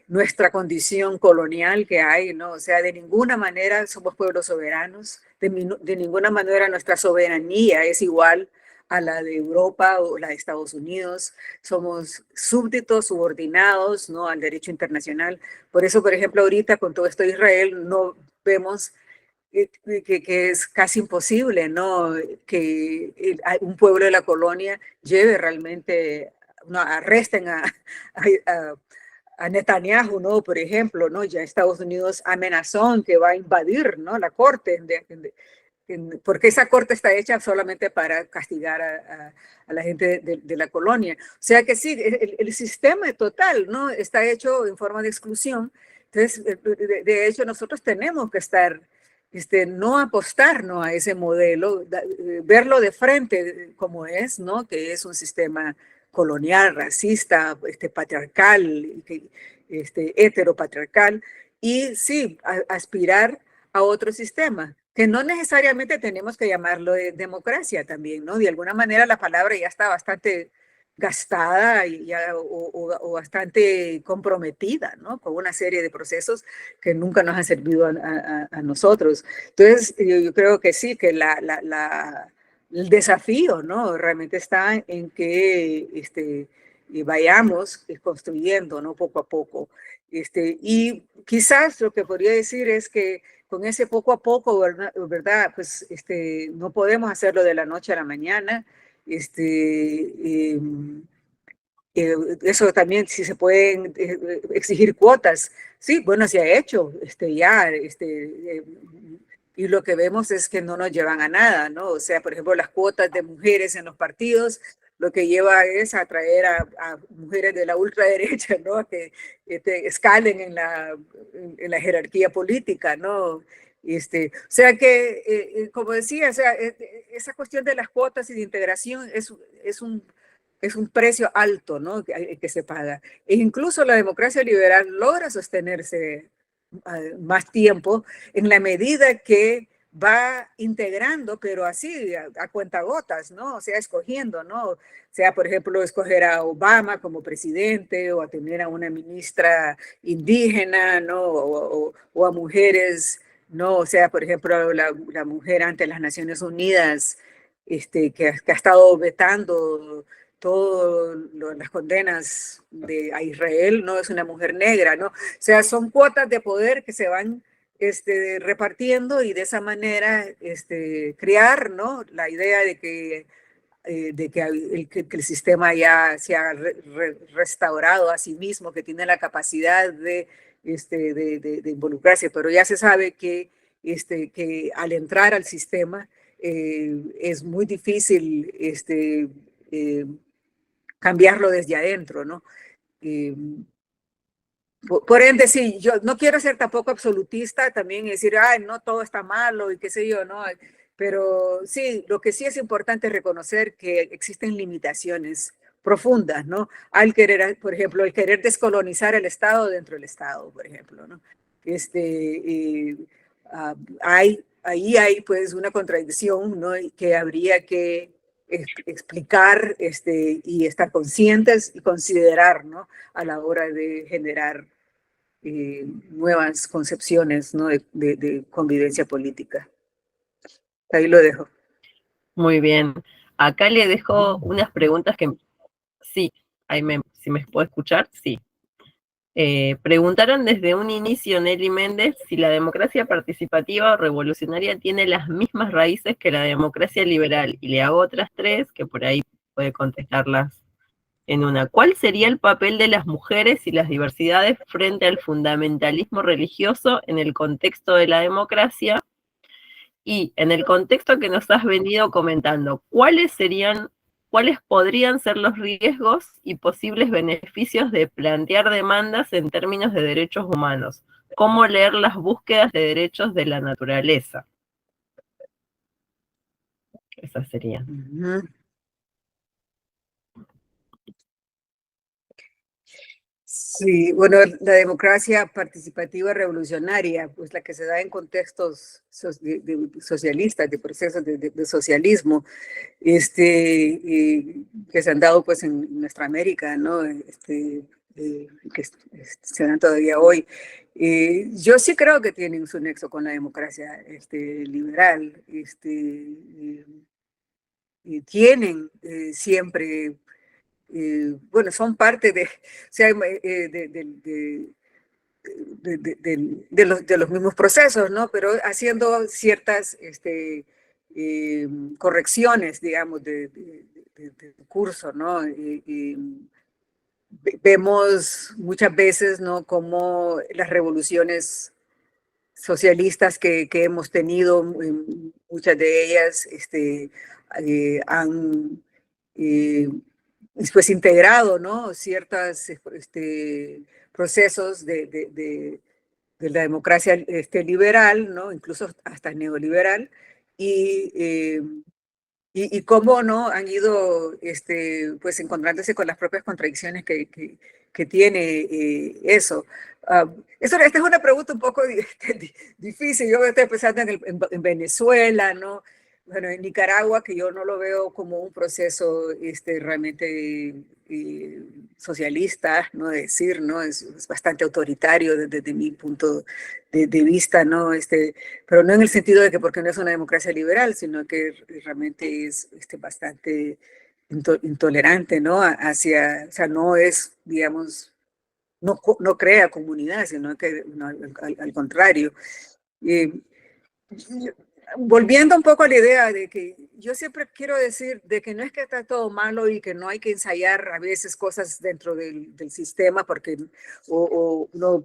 Nuestra condición colonial que hay, ¿no? O sea, de ninguna manera somos pueblos soberanos, de ninguna manera nuestra soberanía es igual a la de Europa o la de Estados Unidos. Somos súbditos, subordinados, ¿no? Al derecho internacional. Por eso, por ejemplo, ahorita con todo esto de Israel no vemos que es casi imposible, ¿no? Que un pueblo de la colonia lleve realmente, no, arresten a, a Netanyahu, ¿no? Por ejemplo, ¿no? Ya Estados Unidos amenazó que va a invadir, ¿no? La corte, porque esa corte está hecha solamente para castigar a la gente de la colonia. O sea que sí, el sistema total, ¿no? Está hecho en forma de exclusión. Entonces, de hecho, nosotros tenemos que estar, no apostarnos a ese modelo, verlo de frente como es, ¿no? Que es un sistema colonial, racista, patriarcal, heteropatriarcal, y sí, aspirar a otro sistema, que no necesariamente tenemos que llamarlo de democracia también, ¿no? De alguna manera la palabra ya está bastante gastada y ya, o bastante comprometida, ¿no? Con una serie de procesos que nunca nos han servido a nosotros. Entonces, yo creo que sí, que el desafío, ¿no? Realmente está en que vayamos construyendo, ¿no? Poco a poco. Y quizás lo que podría decir es que con ese poco a poco, ¿verdad? Pues no podemos hacerlo de la noche a la mañana. Eso también, si se pueden exigir cuotas. Sí, bueno, se ha hecho ya, y lo que vemos es que no nos llevan a nada, ¿no? O sea, por ejemplo, las cuotas de mujeres en los partidos, lo que lleva es a traer a mujeres de la ultraderecha, ¿no? A que escalen en la jerarquía política, ¿no? O sea que, como decía, o sea, esa cuestión de las cuotas y de integración es un precio alto, ¿no? Que se paga. E incluso la democracia liberal logra sostenerse más tiempo en la medida que va integrando, pero así a cuentagotas, ¿no? O sea, escogiendo, ¿no? O sea, por ejemplo, escoger a Obama como presidente o a tener a una ministra indígena, ¿no? O a mujeres, ¿no? O sea, por ejemplo, la mujer ante las Naciones Unidas, que ha estado vetando todas las condenas a Israel, no es una mujer negra, ¿no? O sea, son cuotas de poder que se van repartiendo y de esa manera crear, ¿no? La idea que el sistema ya se ha restaurado a sí mismo, que tiene la capacidad de involucrarse, pero ya se sabe que al entrar al sistema es muy difícil cambiarlo desde adentro, ¿no? Eh, por ende, sí, yo no quiero ser tampoco absolutista también y decir, ay, no, todo está malo y qué sé yo, ¿no? Pero sí, lo que sí es importante es reconocer que existen limitaciones profundas, ¿no? Al querer, por ejemplo, el querer descolonizar el Estado dentro del Estado, por ejemplo, ¿no? Ahí hay pues una contradicción, ¿no? Que habría que explicar y estar conscientes y considerar, ¿no? A la hora de generar nuevas concepciones, ¿no? de convivencia política. Ahí lo dejo. Muy bien. Acá le dejo unas preguntas que sí, si me puedo escuchar, sí. Preguntaron desde un inicio Nelly Méndez si la democracia participativa o revolucionaria tiene las mismas raíces que la democracia liberal. Y le hago otras tres que por ahí puede contestarlas en una. ¿Cuál sería el papel de las mujeres y las diversidades frente al fundamentalismo religioso en el contexto de la democracia? Y en el contexto que nos has venido comentando, ¿cuáles podrían ser los riesgos y posibles beneficios de plantear demandas en términos de derechos humanos? ¿Cómo leer las búsquedas de derechos de la naturaleza? Esas serían. Uh-huh. Sí, bueno, la democracia participativa revolucionaria, pues la que se da en contextos socialistas, de procesos de socialismo, que se han dado pues en nuestra América, ¿no? Que se dan todavía hoy. Yo sí creo que tienen su nexo con la democracia liberal, y tienen siempre bueno, son parte de, o sea, de los mismos procesos, ¿no? Pero haciendo ciertas correcciones, digamos, de curso, ¿no? Vemos muchas veces, ¿no?, cómo las revoluciones socialistas que hemos tenido, muchas de ellas han después integrado, ¿no?, ciertos procesos de la democracia liberal, ¿no?, incluso hasta neoliberal, y, y cómo no han ido pues encontrándose con las propias contradicciones que tiene eso. Esta es una pregunta un poco difícil. Yo estoy pensando en Venezuela, ¿no? Bueno, en Nicaragua, que yo no lo veo como un proceso realmente socialista, ¿no? Decir, ¿no? Es bastante autoritario desde mi punto de vista, ¿no? Pero no en el sentido de que porque no es una democracia liberal, sino que realmente es bastante intolerante, ¿no? Hacia, o sea, no es, digamos, no crea comunidad, sino que no, al contrario. Volviendo un poco a la idea de que yo siempre quiero decir de que no es que está todo malo y que no hay que ensayar a veces cosas dentro del sistema porque no,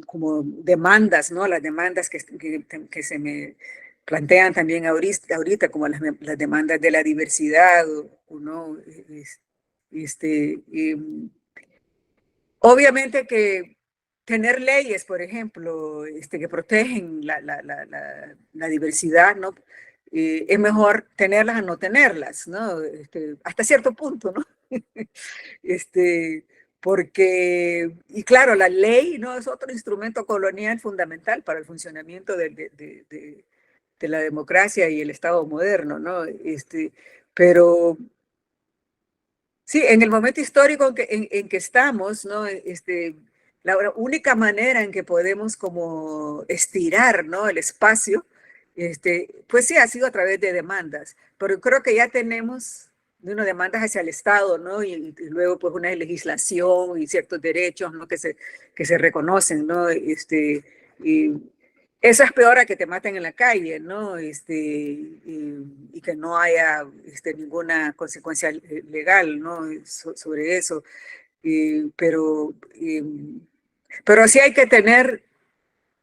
como demandas, ¿no? Las demandas que se me plantean también ahorita como las demandas de la diversidad, ¿no? Obviamente que tener leyes, por ejemplo, que protegen la diversidad, ¿no? Es mejor tenerlas a no tenerlas, ¿no? Hasta cierto punto, ¿no? este, Porque, y claro, la ley, ¿no?, es otro instrumento colonial fundamental para el funcionamiento de la democracia y el Estado moderno, ¿no? Pero sí, en el momento histórico en que estamos, ¿no? La única manera en que podemos como estirar, ¿no?, el espacio, pues sí, ha sido a través de demandas, pero creo que ya tenemos demandas hacia el Estado, ¿no? Y luego pues una legislación y ciertos derechos, ¿no?, que se reconocen, ¿no? Y eso es peor a que te maten en la calle, ¿no? Y que no haya ninguna consecuencia legal, ¿no?, sobre eso. Pero, pero sí hay que tener,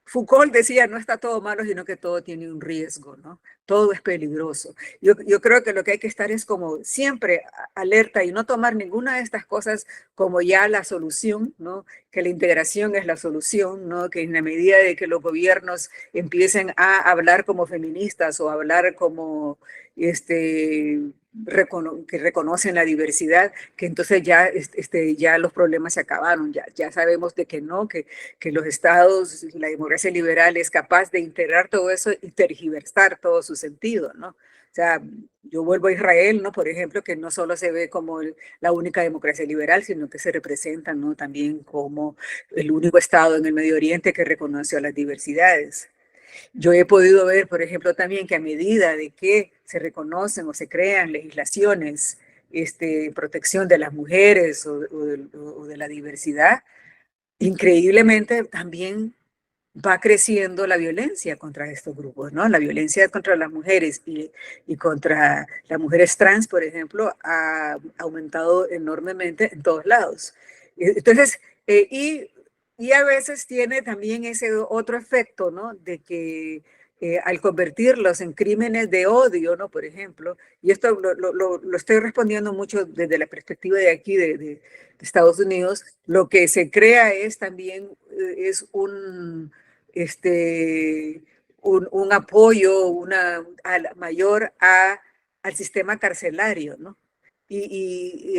Foucault decía, no está todo malo, sino que todo tiene un riesgo, ¿no? Todo es peligroso. Yo creo que lo que hay que estar es como siempre alerta y no tomar ninguna de estas cosas como ya la solución, ¿no? Que la integración es la solución, ¿no? Que en la medida de que los gobiernos empiecen a hablar como feministas o hablar como que reconocen la diversidad, que entonces ya, ya los problemas se acabaron, ya sabemos de que no, que los estados, la democracia liberal es capaz de integrar todo eso y tergiversar todo su sentido, ¿no? O sea, yo vuelvo a Israel, ¿no?, por ejemplo, que no solo se ve como la única democracia liberal, sino que se representa, ¿no?, también como el único estado en el Medio Oriente que reconoció las diversidades. Yo he podido ver, por ejemplo, también que a medida de que se reconocen o se crean legislaciones, protección de las mujeres o de la diversidad, increíblemente también va creciendo la violencia contra estos grupos, ¿no? La violencia contra las mujeres y contra las mujeres trans, por ejemplo, ha aumentado enormemente en todos lados. Entonces, y a veces tiene también ese otro efecto, ¿no?, de que al convertirlos en crímenes de odio, ¿no?, por ejemplo, y esto lo estoy respondiendo mucho desde la perspectiva de aquí, de Estados Unidos, lo que se crea es también es un apoyo mayor al sistema carcelario, ¿no?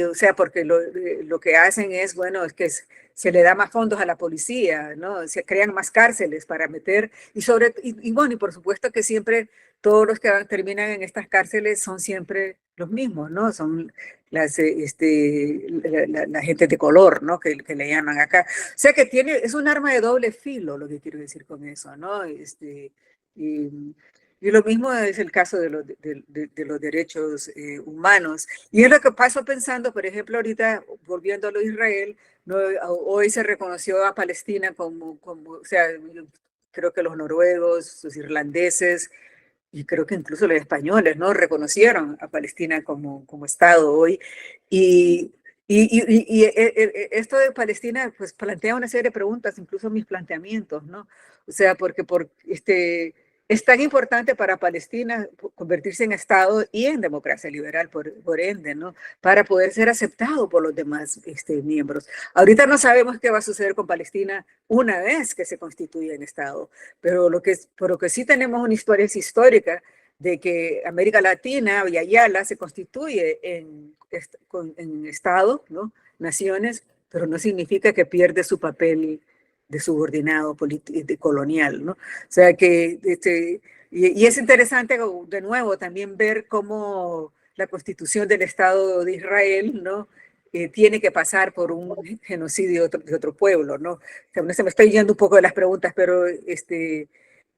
O sea, porque lo que hacen es, bueno, es que se le da más fondos a la policía, ¿no? Se crean más cárceles para meter, y bueno, y por supuesto que siempre todos los que terminan en estas cárceles son siempre los mismos, ¿no? Son la gente de color, ¿no?, que le llaman acá. O sea que es un arma de doble filo, lo que quiero decir con eso, ¿no? Y, Y lo mismo es el caso de los derechos humanos. Y es lo que paso pensando, por ejemplo, ahorita, volviendo a lo de Israel, ¿no? Hoy se reconoció a Palestina como, o sea, yo creo que los noruegos, los irlandeses, y creo que incluso los españoles, ¿no? Reconocieron a Palestina como Estado hoy. Y, esto de Palestina, pues plantea una serie de preguntas, incluso mis planteamientos, ¿no? O sea, porque es tan importante para Palestina convertirse en Estado y en democracia liberal, por ende, ¿no? Para poder ser aceptado por los demás miembros. Ahorita no sabemos qué va a suceder con Palestina una vez que se constituya en Estado, pero lo que sí tenemos una historia es histórica de que América Latina y Ayala se constituye en Estado, ¿no? Naciones, pero no significa que pierde su papel de subordinado de colonial, ¿no? O sea que, y es interesante de nuevo también ver cómo la constitución del Estado de Israel, ¿no? Tiene que pasar por un genocidio de otro pueblo, ¿no? O sea, se me estoy yendo un poco de las preguntas, pero lo que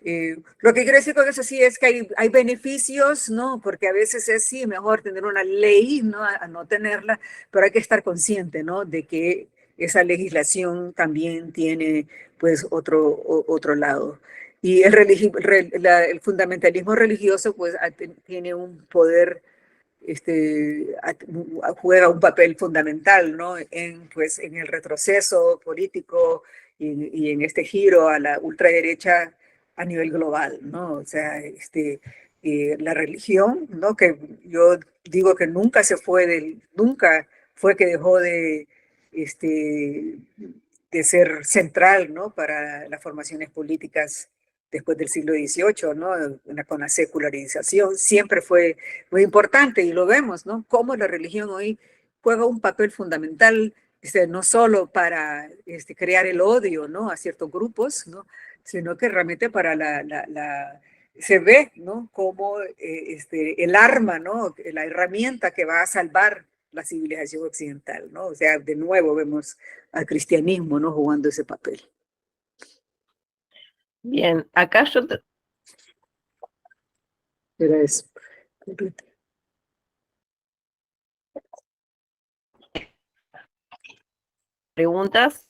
quiero decir con eso sí es que hay beneficios, ¿no? Porque a veces es sí mejor tener una ley, ¿no? A no tenerla, pero hay que estar consciente, ¿no? De que esa legislación también tiene, pues, otro lado. Y el fundamentalismo religioso, pues, tiene un poder, juega un papel fundamental, ¿no? Pues, en el retroceso político y en este giro a la ultraderecha a nivel global, ¿no? O sea, la religión, ¿no? Que yo digo que nunca fue que dejó este, de ser central, ¿no? Para las formaciones políticas después del siglo XVIII, ¿no? Con la secularización, siempre fue muy importante y lo vemos, ¿no? Cómo la religión hoy juega un papel fundamental, no solo para crear el odio, ¿no? A ciertos grupos, ¿no? Sino que realmente para se ve, ¿no? Como el arma, ¿no? La herramienta que va a salvar la civilización occidental, ¿no? O sea, de nuevo vemos al cristianismo, ¿no? Jugando ese papel. Bien, acá yo Pero es preguntas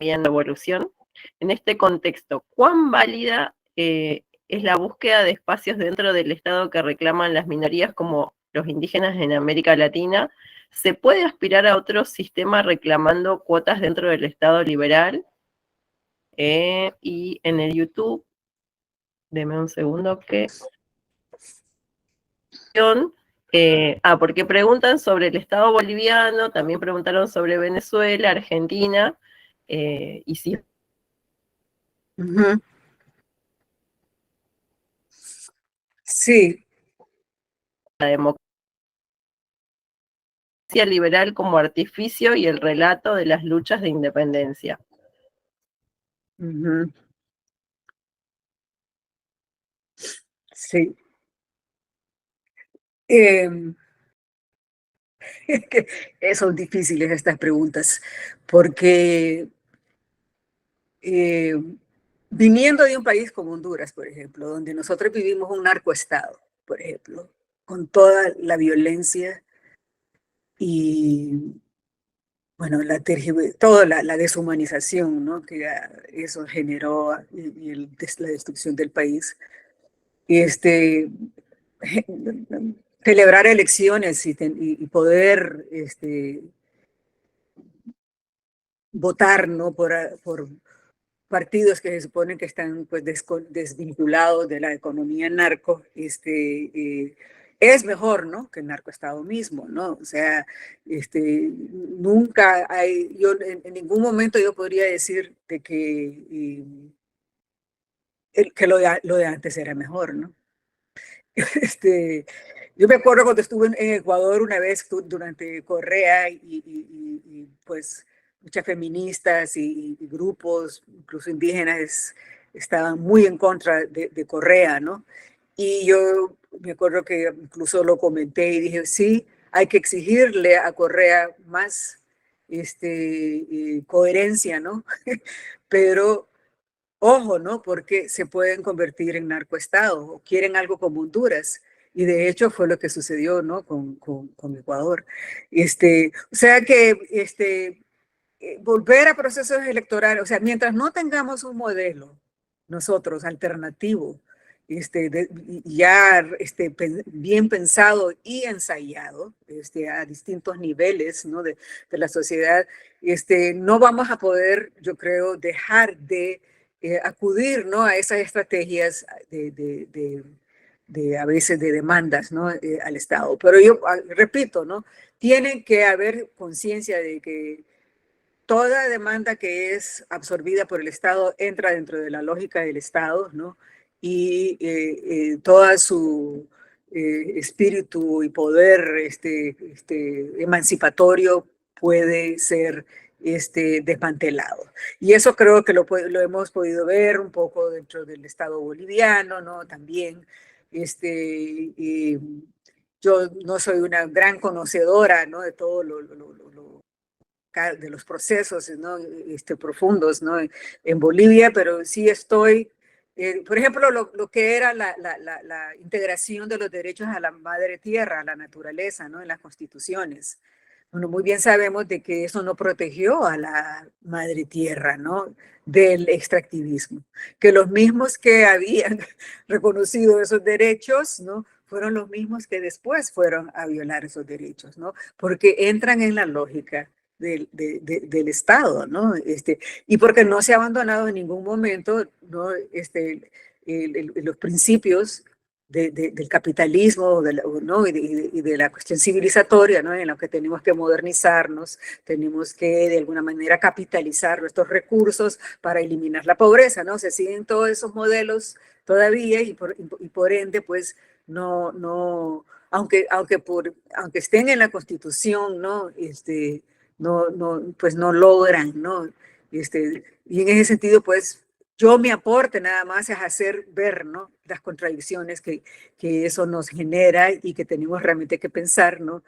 bien la evolución. En este contexto, ¿cuán válida es la búsqueda de espacios dentro del Estado que reclaman las minorías como los indígenas en América Latina? ¿Se puede aspirar a otro sistema reclamando cuotas dentro del Estado liberal? Y en el YouTube, deme un segundo que... porque preguntan sobre el Estado boliviano, también preguntaron sobre Venezuela, Argentina, y si sí. la democracia liberal como artificio y el relato de las luchas de independencia. Sí. Son difíciles estas preguntas, porque viniendo de un país como Honduras, por ejemplo, donde nosotros vivimos un narcoestado, por ejemplo, con toda la violencia y, bueno, toda la deshumanización, ¿no? Que eso generó y la destrucción del país. Y celebrar elecciones y poder votar, ¿no? Por partidos que se suponen que están pues desvinculados de la economía narco, es mejor, ¿no? Que el narcoestado mismo, ¿no? O sea, nunca yo en ningún momento yo podría decir de que lo de antes era mejor, ¿no? Yo me acuerdo cuando estuve en Ecuador una vez durante Correa pues muchas feministas y grupos, incluso indígenas, estaban muy en contra de Correa, ¿no? Y yo me acuerdo que incluso lo comenté y dije, sí, hay que exigirle a Correa más coherencia, ¿no? Pero Ojo, ¿no? Porque se pueden convertir en narcoestados o quieren algo como Honduras. Y de hecho fue lo que sucedió, ¿no? Con Ecuador. O sea que volver a procesos electorales, o sea, mientras no tengamos un modelo nosotros alternativo, ya bien pensado y ensayado a distintos niveles, ¿no? de la sociedad, no vamos a poder, yo creo, dejar de acudir, ¿no? a esas estrategias a veces de demandas, ¿no? Al Estado. Pero yo repito, ¿no? Tiene que haber conciencia de que toda demanda que es absorbida por el Estado entra dentro de la lógica del Estado, ¿no? Y toda su espíritu y poder emancipatorio puede ser desmantelado. Y eso creo que lo hemos podido ver un poco dentro del Estado boliviano, ¿no? También, yo no soy una gran conocedora, ¿no? De todo de los procesos, ¿no? Profundos, ¿no? En Bolivia, pero sí estoy, por ejemplo, lo que era la integración de los derechos a la madre tierra, a la naturaleza, ¿no? En las constituciones. Bueno, muy bien sabemos de que eso no protegió a la madre tierra, ¿no? Del extractivismo, que los mismos que habían reconocido esos derechos, ¿no? Fueron los mismos que después fueron a violar esos derechos, ¿no? Porque entran en la lógica del Estado, ¿no? Y porque no se ha abandonado en ningún momento, ¿no? Los principios del capitalismo, ¿no? Y de la cuestión civilizatoria, ¿no? En la que tenemos que modernizarnos, tenemos que de alguna manera capitalizar nuestros recursos para eliminar la pobreza, ¿no? Se siguen todos esos modelos todavía y por ende, pues, aunque estén en la Constitución, ¿no? Pues no logran, ¿no? Y en ese sentido, pues, mi aporte nada más es hacer ver, ¿no? Las contradicciones que eso nos genera y que tenemos realmente que pensar, ¿no?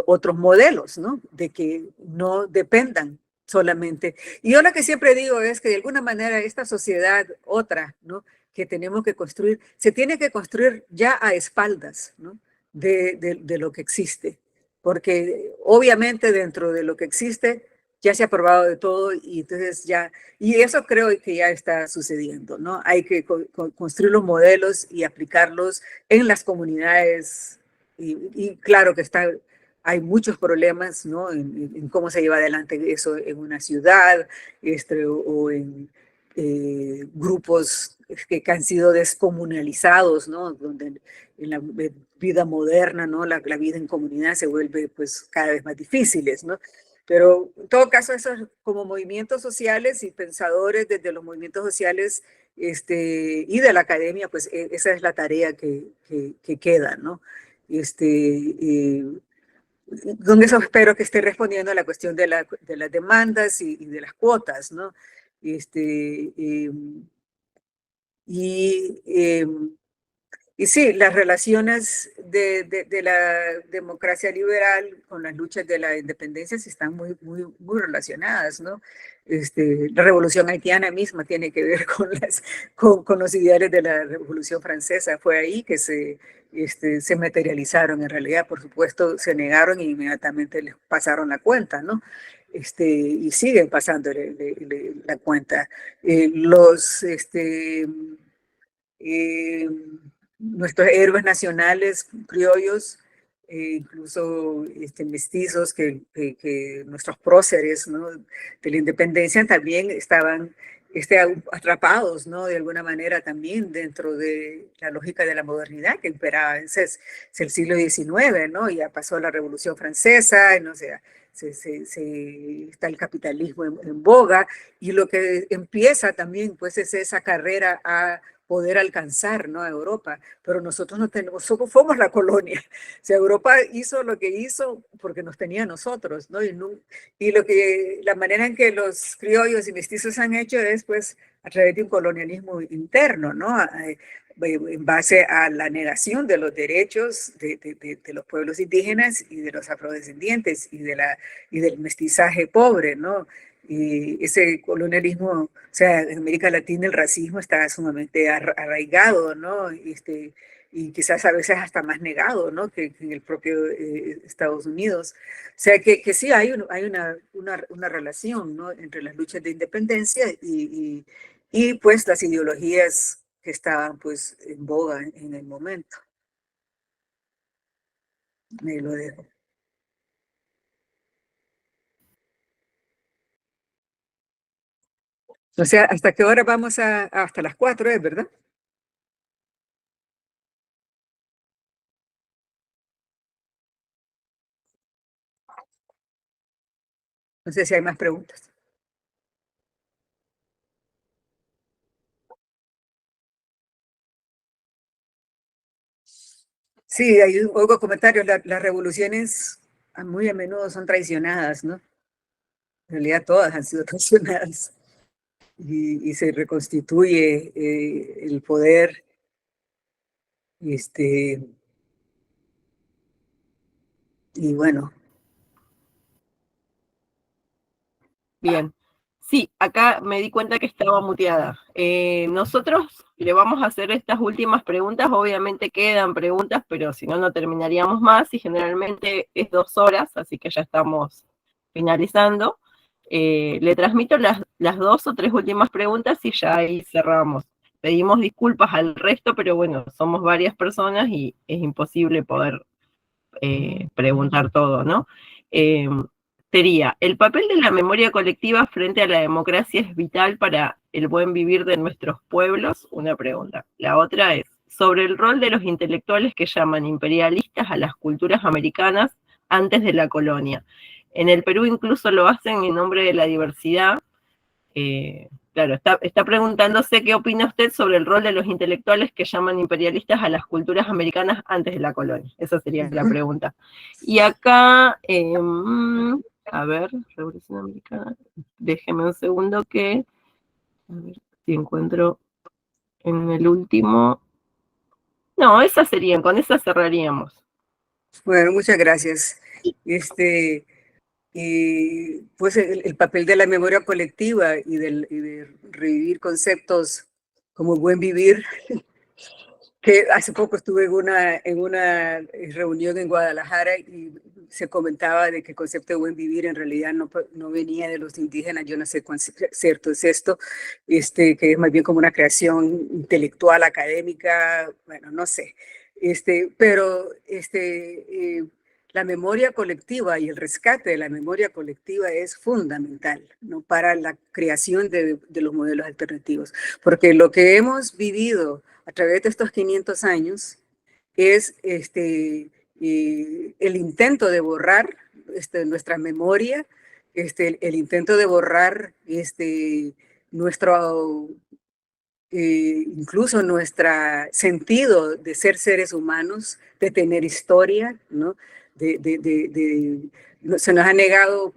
Otros modelos, ¿no? De que no dependan solamente. Y yo lo que siempre digo es que de alguna manera esta sociedad, otra, ¿no? Que tenemos que construir, se tiene que construir ya a espaldas, ¿no? De lo que existe porque obviamente dentro de lo que existe ya se ha probado de todo y entonces y eso creo que ya está sucediendo, ¿no? Hay que construir los modelos y aplicarlos en las comunidades y claro que hay muchos problemas, ¿no? En cómo se lleva adelante eso en una ciudad o en grupos que han sido descomunalizados, ¿no? Donde en la vida moderna, ¿no? La vida en comunidad se vuelve pues cada vez más difíciles, ¿no? Pero en todo caso, esos como movimientos sociales y pensadores desde los movimientos sociales y de la academia, pues esa es la tarea que queda, ¿no? Con eso espero que esté respondiendo a la cuestión de las demandas y de las cuotas, ¿no? Y, eh, y sí, las relaciones de la democracia liberal con las luchas de la independencia sí están muy relacionadas, ¿no? La revolución haitiana misma tiene que ver con los ideales de la revolución francesa. Fue ahí que se materializaron. En realidad, por supuesto, se negaron e inmediatamente les pasaron la cuenta, ¿no? Y siguen pasando la cuenta. Eh, Nuestros héroes nacionales criollos, incluso mestizos, que nuestros próceres, ¿no? de la independencia también estaban atrapados, ¿no? de alguna manera también dentro de la lógica de la modernidad que imperaba. Es el siglo XIX, ¿no? Ya pasó la Revolución Francesa, no sé, está el capitalismo en boga, y lo que empieza también pues es esa carrera a poder alcanzar, ¿no? a Europa, pero nosotros no tenemos, somos la colonia. O sea, Europa hizo lo que hizo porque nos tenía a nosotros, ¿no? Y la manera en que los criollos y mestizos han hecho es, pues, a través de un colonialismo interno, ¿no? En base a la negación de los derechos de los pueblos indígenas y de los afrodescendientes y del mestizaje pobre, ¿no? Y ese colonialismo, o sea, en América Latina el racismo está sumamente arraigado, ¿no? Y quizás a veces hasta más negado, ¿no? Que en el propio Estados Unidos. O sea, que sí hay, hay una relación, ¿no? Entre las luchas de independencia y pues las ideologías que estaban pues en boga en el momento. Me lo dejo. O sea, ¿hasta qué hora vamos hasta las 4, es verdad? No sé si hay más preguntas. Sí, hay oigo comentarios, las revoluciones muy a menudo son traicionadas, ¿no? En realidad todas han sido traicionadas y se reconstituye el poder, este, y bueno. Bien. Sí, acá me di cuenta que estaba muteada. Nosotros le vamos a hacer estas últimas preguntas. Obviamente quedan preguntas, pero si no, no terminaríamos más. Y generalmente es 2 horas, así que ya estamos finalizando. Le transmito las 2 o 3 últimas preguntas y ya ahí cerramos. Pedimos disculpas al resto, pero bueno, somos varias personas y es imposible poder preguntar todo, ¿no? Eh, Sería, ¿el papel de la memoria colectiva frente a la democracia es vital para el buen vivir de nuestros pueblos? Una pregunta. La otra es, sobre el rol de los intelectuales que llaman imperialistas a las culturas americanas antes de la colonia. En el Perú incluso lo hacen en nombre de la diversidad. Claro, está preguntándose qué opina usted sobre el rol de los intelectuales que llaman imperialistas a las culturas americanas antes de la colonia. Esa sería la pregunta. Y acá, a ver, Revolución Americana, déjeme un segundo que, a ver si encuentro en el último. No, esas serían, con esas cerraríamos. Bueno, muchas gracias. Pues el papel de la memoria colectiva y de revivir conceptos como buen vivir, que hace poco estuve en una reunión en Guadalajara y se comentaba de que el concepto de buen vivir en realidad no venía de los indígenas, yo no sé cuán cierto es esto, que es más bien como una creación intelectual, académica, bueno, no sé, pero la memoria colectiva y el rescate de la memoria colectiva es fundamental, ¿no? Para la creación de los modelos alternativos, porque lo que hemos vivido a través de estos 500 años es el intento de borrar nuestra memoria, el intento de borrar nuestro, incluso nuestro sentido de ser seres humanos, de tener historia, ¿no? Se nos ha negado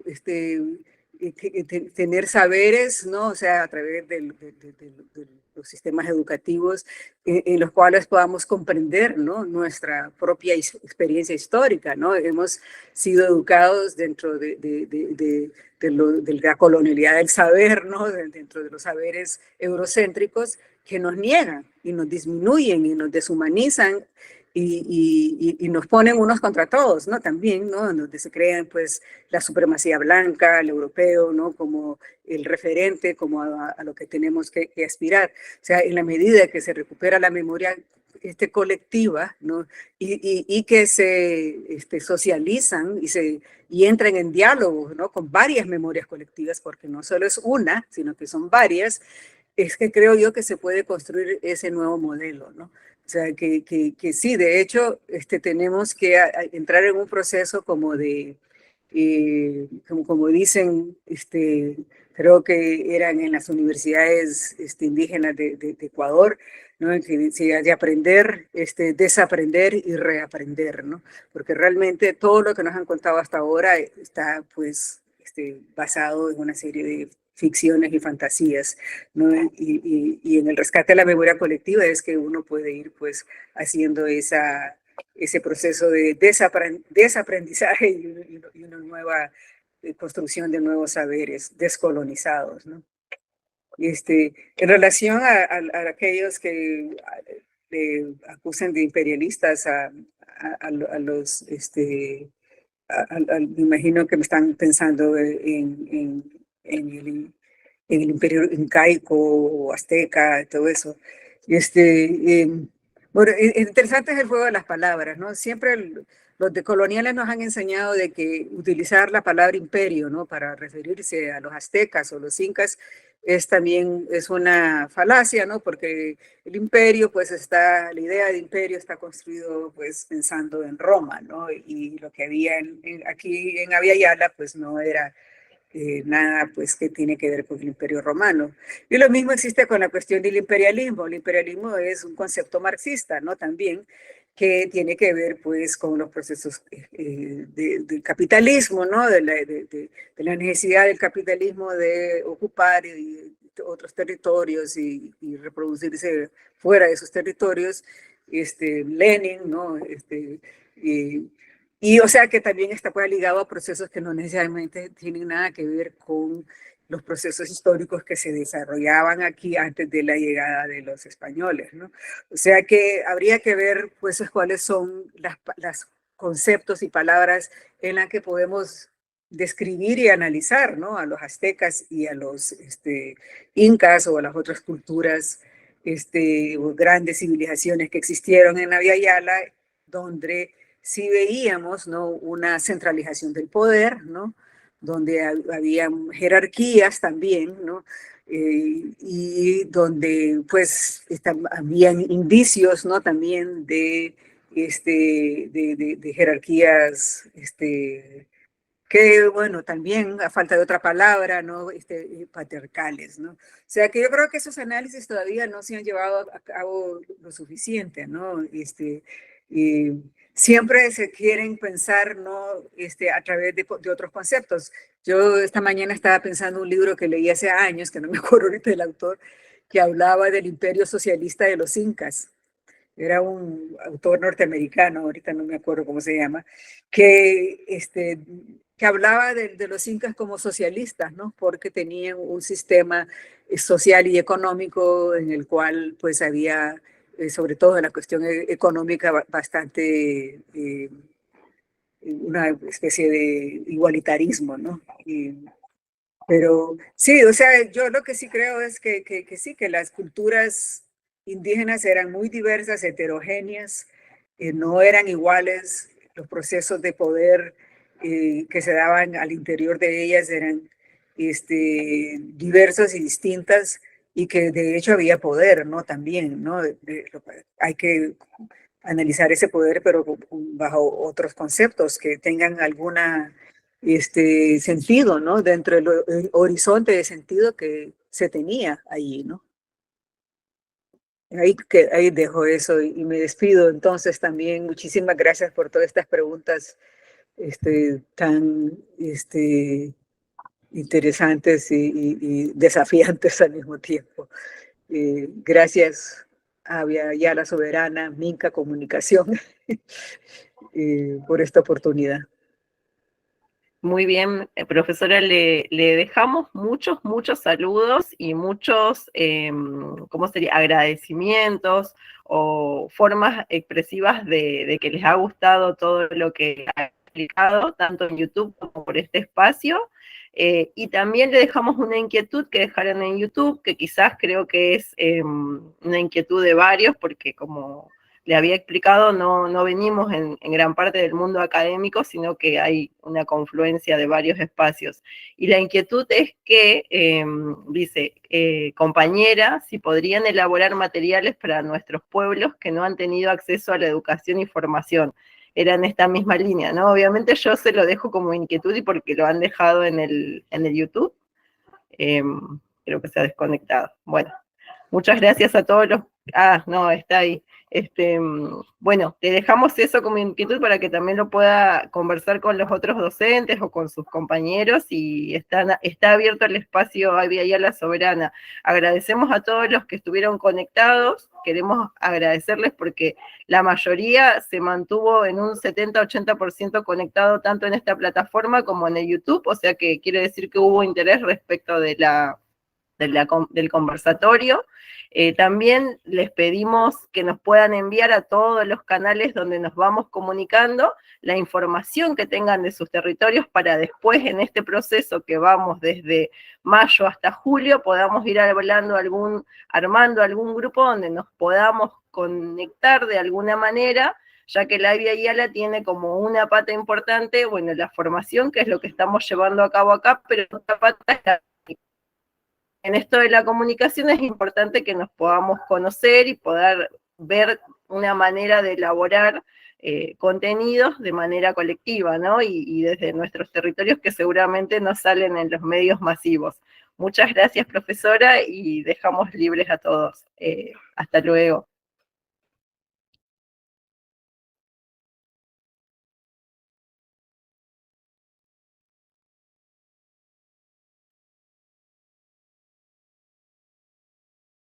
tener saberes, ¿no? O sea, a través de los sistemas educativos en los cuales podamos comprender, ¿no? Nuestra propia experiencia histórica, ¿no? Hemos sido educados dentro de la colonialidad del saber, ¿no? Dentro de los saberes eurocéntricos que nos niegan y nos disminuyen y nos deshumanizan y nos ponen unos contra todos, ¿no? También, ¿no? Donde se crean, pues, la supremacía blanca, el europeo, ¿no? Como el referente, como a lo que tenemos que aspirar. O sea, en la medida que se recupera la memoria colectiva, ¿no? Y que se socializan y entran en diálogo, ¿no? Con varias memorias colectivas, porque no solo es una, sino que son varias, es que creo yo que se puede construir ese nuevo modelo, ¿no? O sea, que sí, de hecho, tenemos que entrar en un proceso como como dicen, creo que eran en las universidades indígenas de Ecuador, ¿no? Que decía de aprender, desaprender y reaprender, ¿no? Porque realmente todo lo que nos han contado hasta ahora está, pues, basado en una serie de ficciones y fantasías, ¿no? Y en el rescate de la memoria colectiva es que uno puede ir, pues, haciendo ese proceso de desaprendizaje y una nueva construcción de nuevos saberes descolonizados, ¿no? En relación a aquellos que le acusan de imperialistas a los, me imagino que me están pensando en el imperio incaico o azteca, todo eso. Bueno, interesante es el juego de las palabras, ¿no? Siempre los decoloniales nos han enseñado de que utilizar la palabra imperio, ¿no? Para referirse a los aztecas o los incas también es una falacia, ¿no? Porque el imperio, pues la idea de imperio está construido, pues, pensando en Roma, ¿no? Y lo que había aquí en Abya Yala, pues, no era nada, pues, que tiene que ver con el imperio romano. Y lo mismo existe con la cuestión del imperialismo. El imperialismo es un concepto marxista, ¿no? También, que tiene que ver, pues, con los procesos del capitalismo, ¿no? De la necesidad del capitalismo de ocupar otros territorios y reproducirse fuera de esos territorios. Lenin, ¿no? Y o sea que también está pues, ligado a procesos que no necesariamente tienen nada que ver con los procesos históricos que se desarrollaban aquí antes de la llegada de los españoles, ¿no? O sea que habría que ver pues cuáles son las conceptos y palabras en las que podemos describir y analizar, ¿no? A los aztecas y a los incas o a las otras culturas, o grandes civilizaciones que existieron en Abya Yala, donde sí veíamos, ¿no? Una centralización del poder, ¿no? Donde había jerarquías también, ¿no? Y donde pues habían indicios, ¿no? También de jerarquías, que, bueno, también a falta de otra palabra, ¿no? Patriarcales, ¿no? O sea, que yo creo que esos análisis todavía no se han llevado a cabo lo suficiente, ¿no? Siempre se quieren pensar, ¿no? A través de otros conceptos. Yo esta mañana estaba pensando un libro que leí hace años, que no me acuerdo ahorita del autor, que hablaba del imperio socialista de los incas. Era un autor norteamericano, ahorita no me acuerdo cómo se llama, que hablaba de los incas como socialistas, ¿no? Porque tenían un sistema social y económico en el cual pues había, sobre todo en la cuestión económica, bastante, una especie de igualitarismo, ¿no? Pero sí, o sea, yo lo que sí creo es que sí, que las culturas indígenas eran muy diversas, heterogéneas, no eran iguales, los procesos de poder que se daban al interior de ellas eran diversos y distintas, y que de hecho había poder, ¿no? También, ¿no? Hay que analizar ese poder, pero bajo otros conceptos que tengan alguna sentido, ¿no? Dentro del horizonte de sentido que se tenía allí, ¿no? Ahí dejo eso y me despido. Entonces también muchísimas gracias por todas estas preguntas tan interesantes y desafiantes al mismo tiempo. Gracias a Abya Yala Soberana, Minca Comunicación, por esta oportunidad. Muy bien, profesora, le dejamos muchos saludos y muchos, ¿cómo sería? Agradecimientos o formas expresivas de que les ha gustado todo lo que ha explicado, tanto en YouTube como por este espacio. Y también le dejamos una inquietud que dejaron en YouTube, que quizás creo que es una inquietud de varios, porque como le había explicado, no venimos en gran parte del mundo académico, sino que hay una confluencia de varios espacios. Y la inquietud es que, dice, compañera, si podrían elaborar materiales para nuestros pueblos que no han tenido acceso a la educación y formación. Era en esta misma línea, ¿no? Obviamente yo se lo dejo como inquietud y porque lo han dejado en el YouTube, creo que se ha desconectado. Bueno, muchas gracias a todos los Ah, no, está ahí. Bueno, te dejamos eso como inquietud para que también lo pueda conversar con los otros docentes o con sus compañeros, y está abierto el espacio ahí a la Soberana. Agradecemos a todos los que estuvieron conectados, queremos agradecerles porque la mayoría se mantuvo en un 70-80% conectado tanto en esta plataforma como en el YouTube, o sea que quiere decir que hubo interés respecto del conversatorio. También les pedimos que nos puedan enviar a todos los canales donde nos vamos comunicando la información que tengan de sus territorios, para después, en este proceso que vamos desde mayo hasta julio, podamos ir armando algún grupo donde nos podamos conectar de alguna manera, ya que la Via Yala tiene como una pata importante, bueno, la formación, que es lo que estamos llevando a cabo acá, pero otra pata es en esto de la comunicación. Es importante que nos podamos conocer y poder ver una manera de elaborar contenidos de manera colectiva, ¿no? Y desde nuestros territorios, que seguramente no salen en los medios masivos. Muchas gracias, profesora, y dejamos libres a todos. Hasta luego.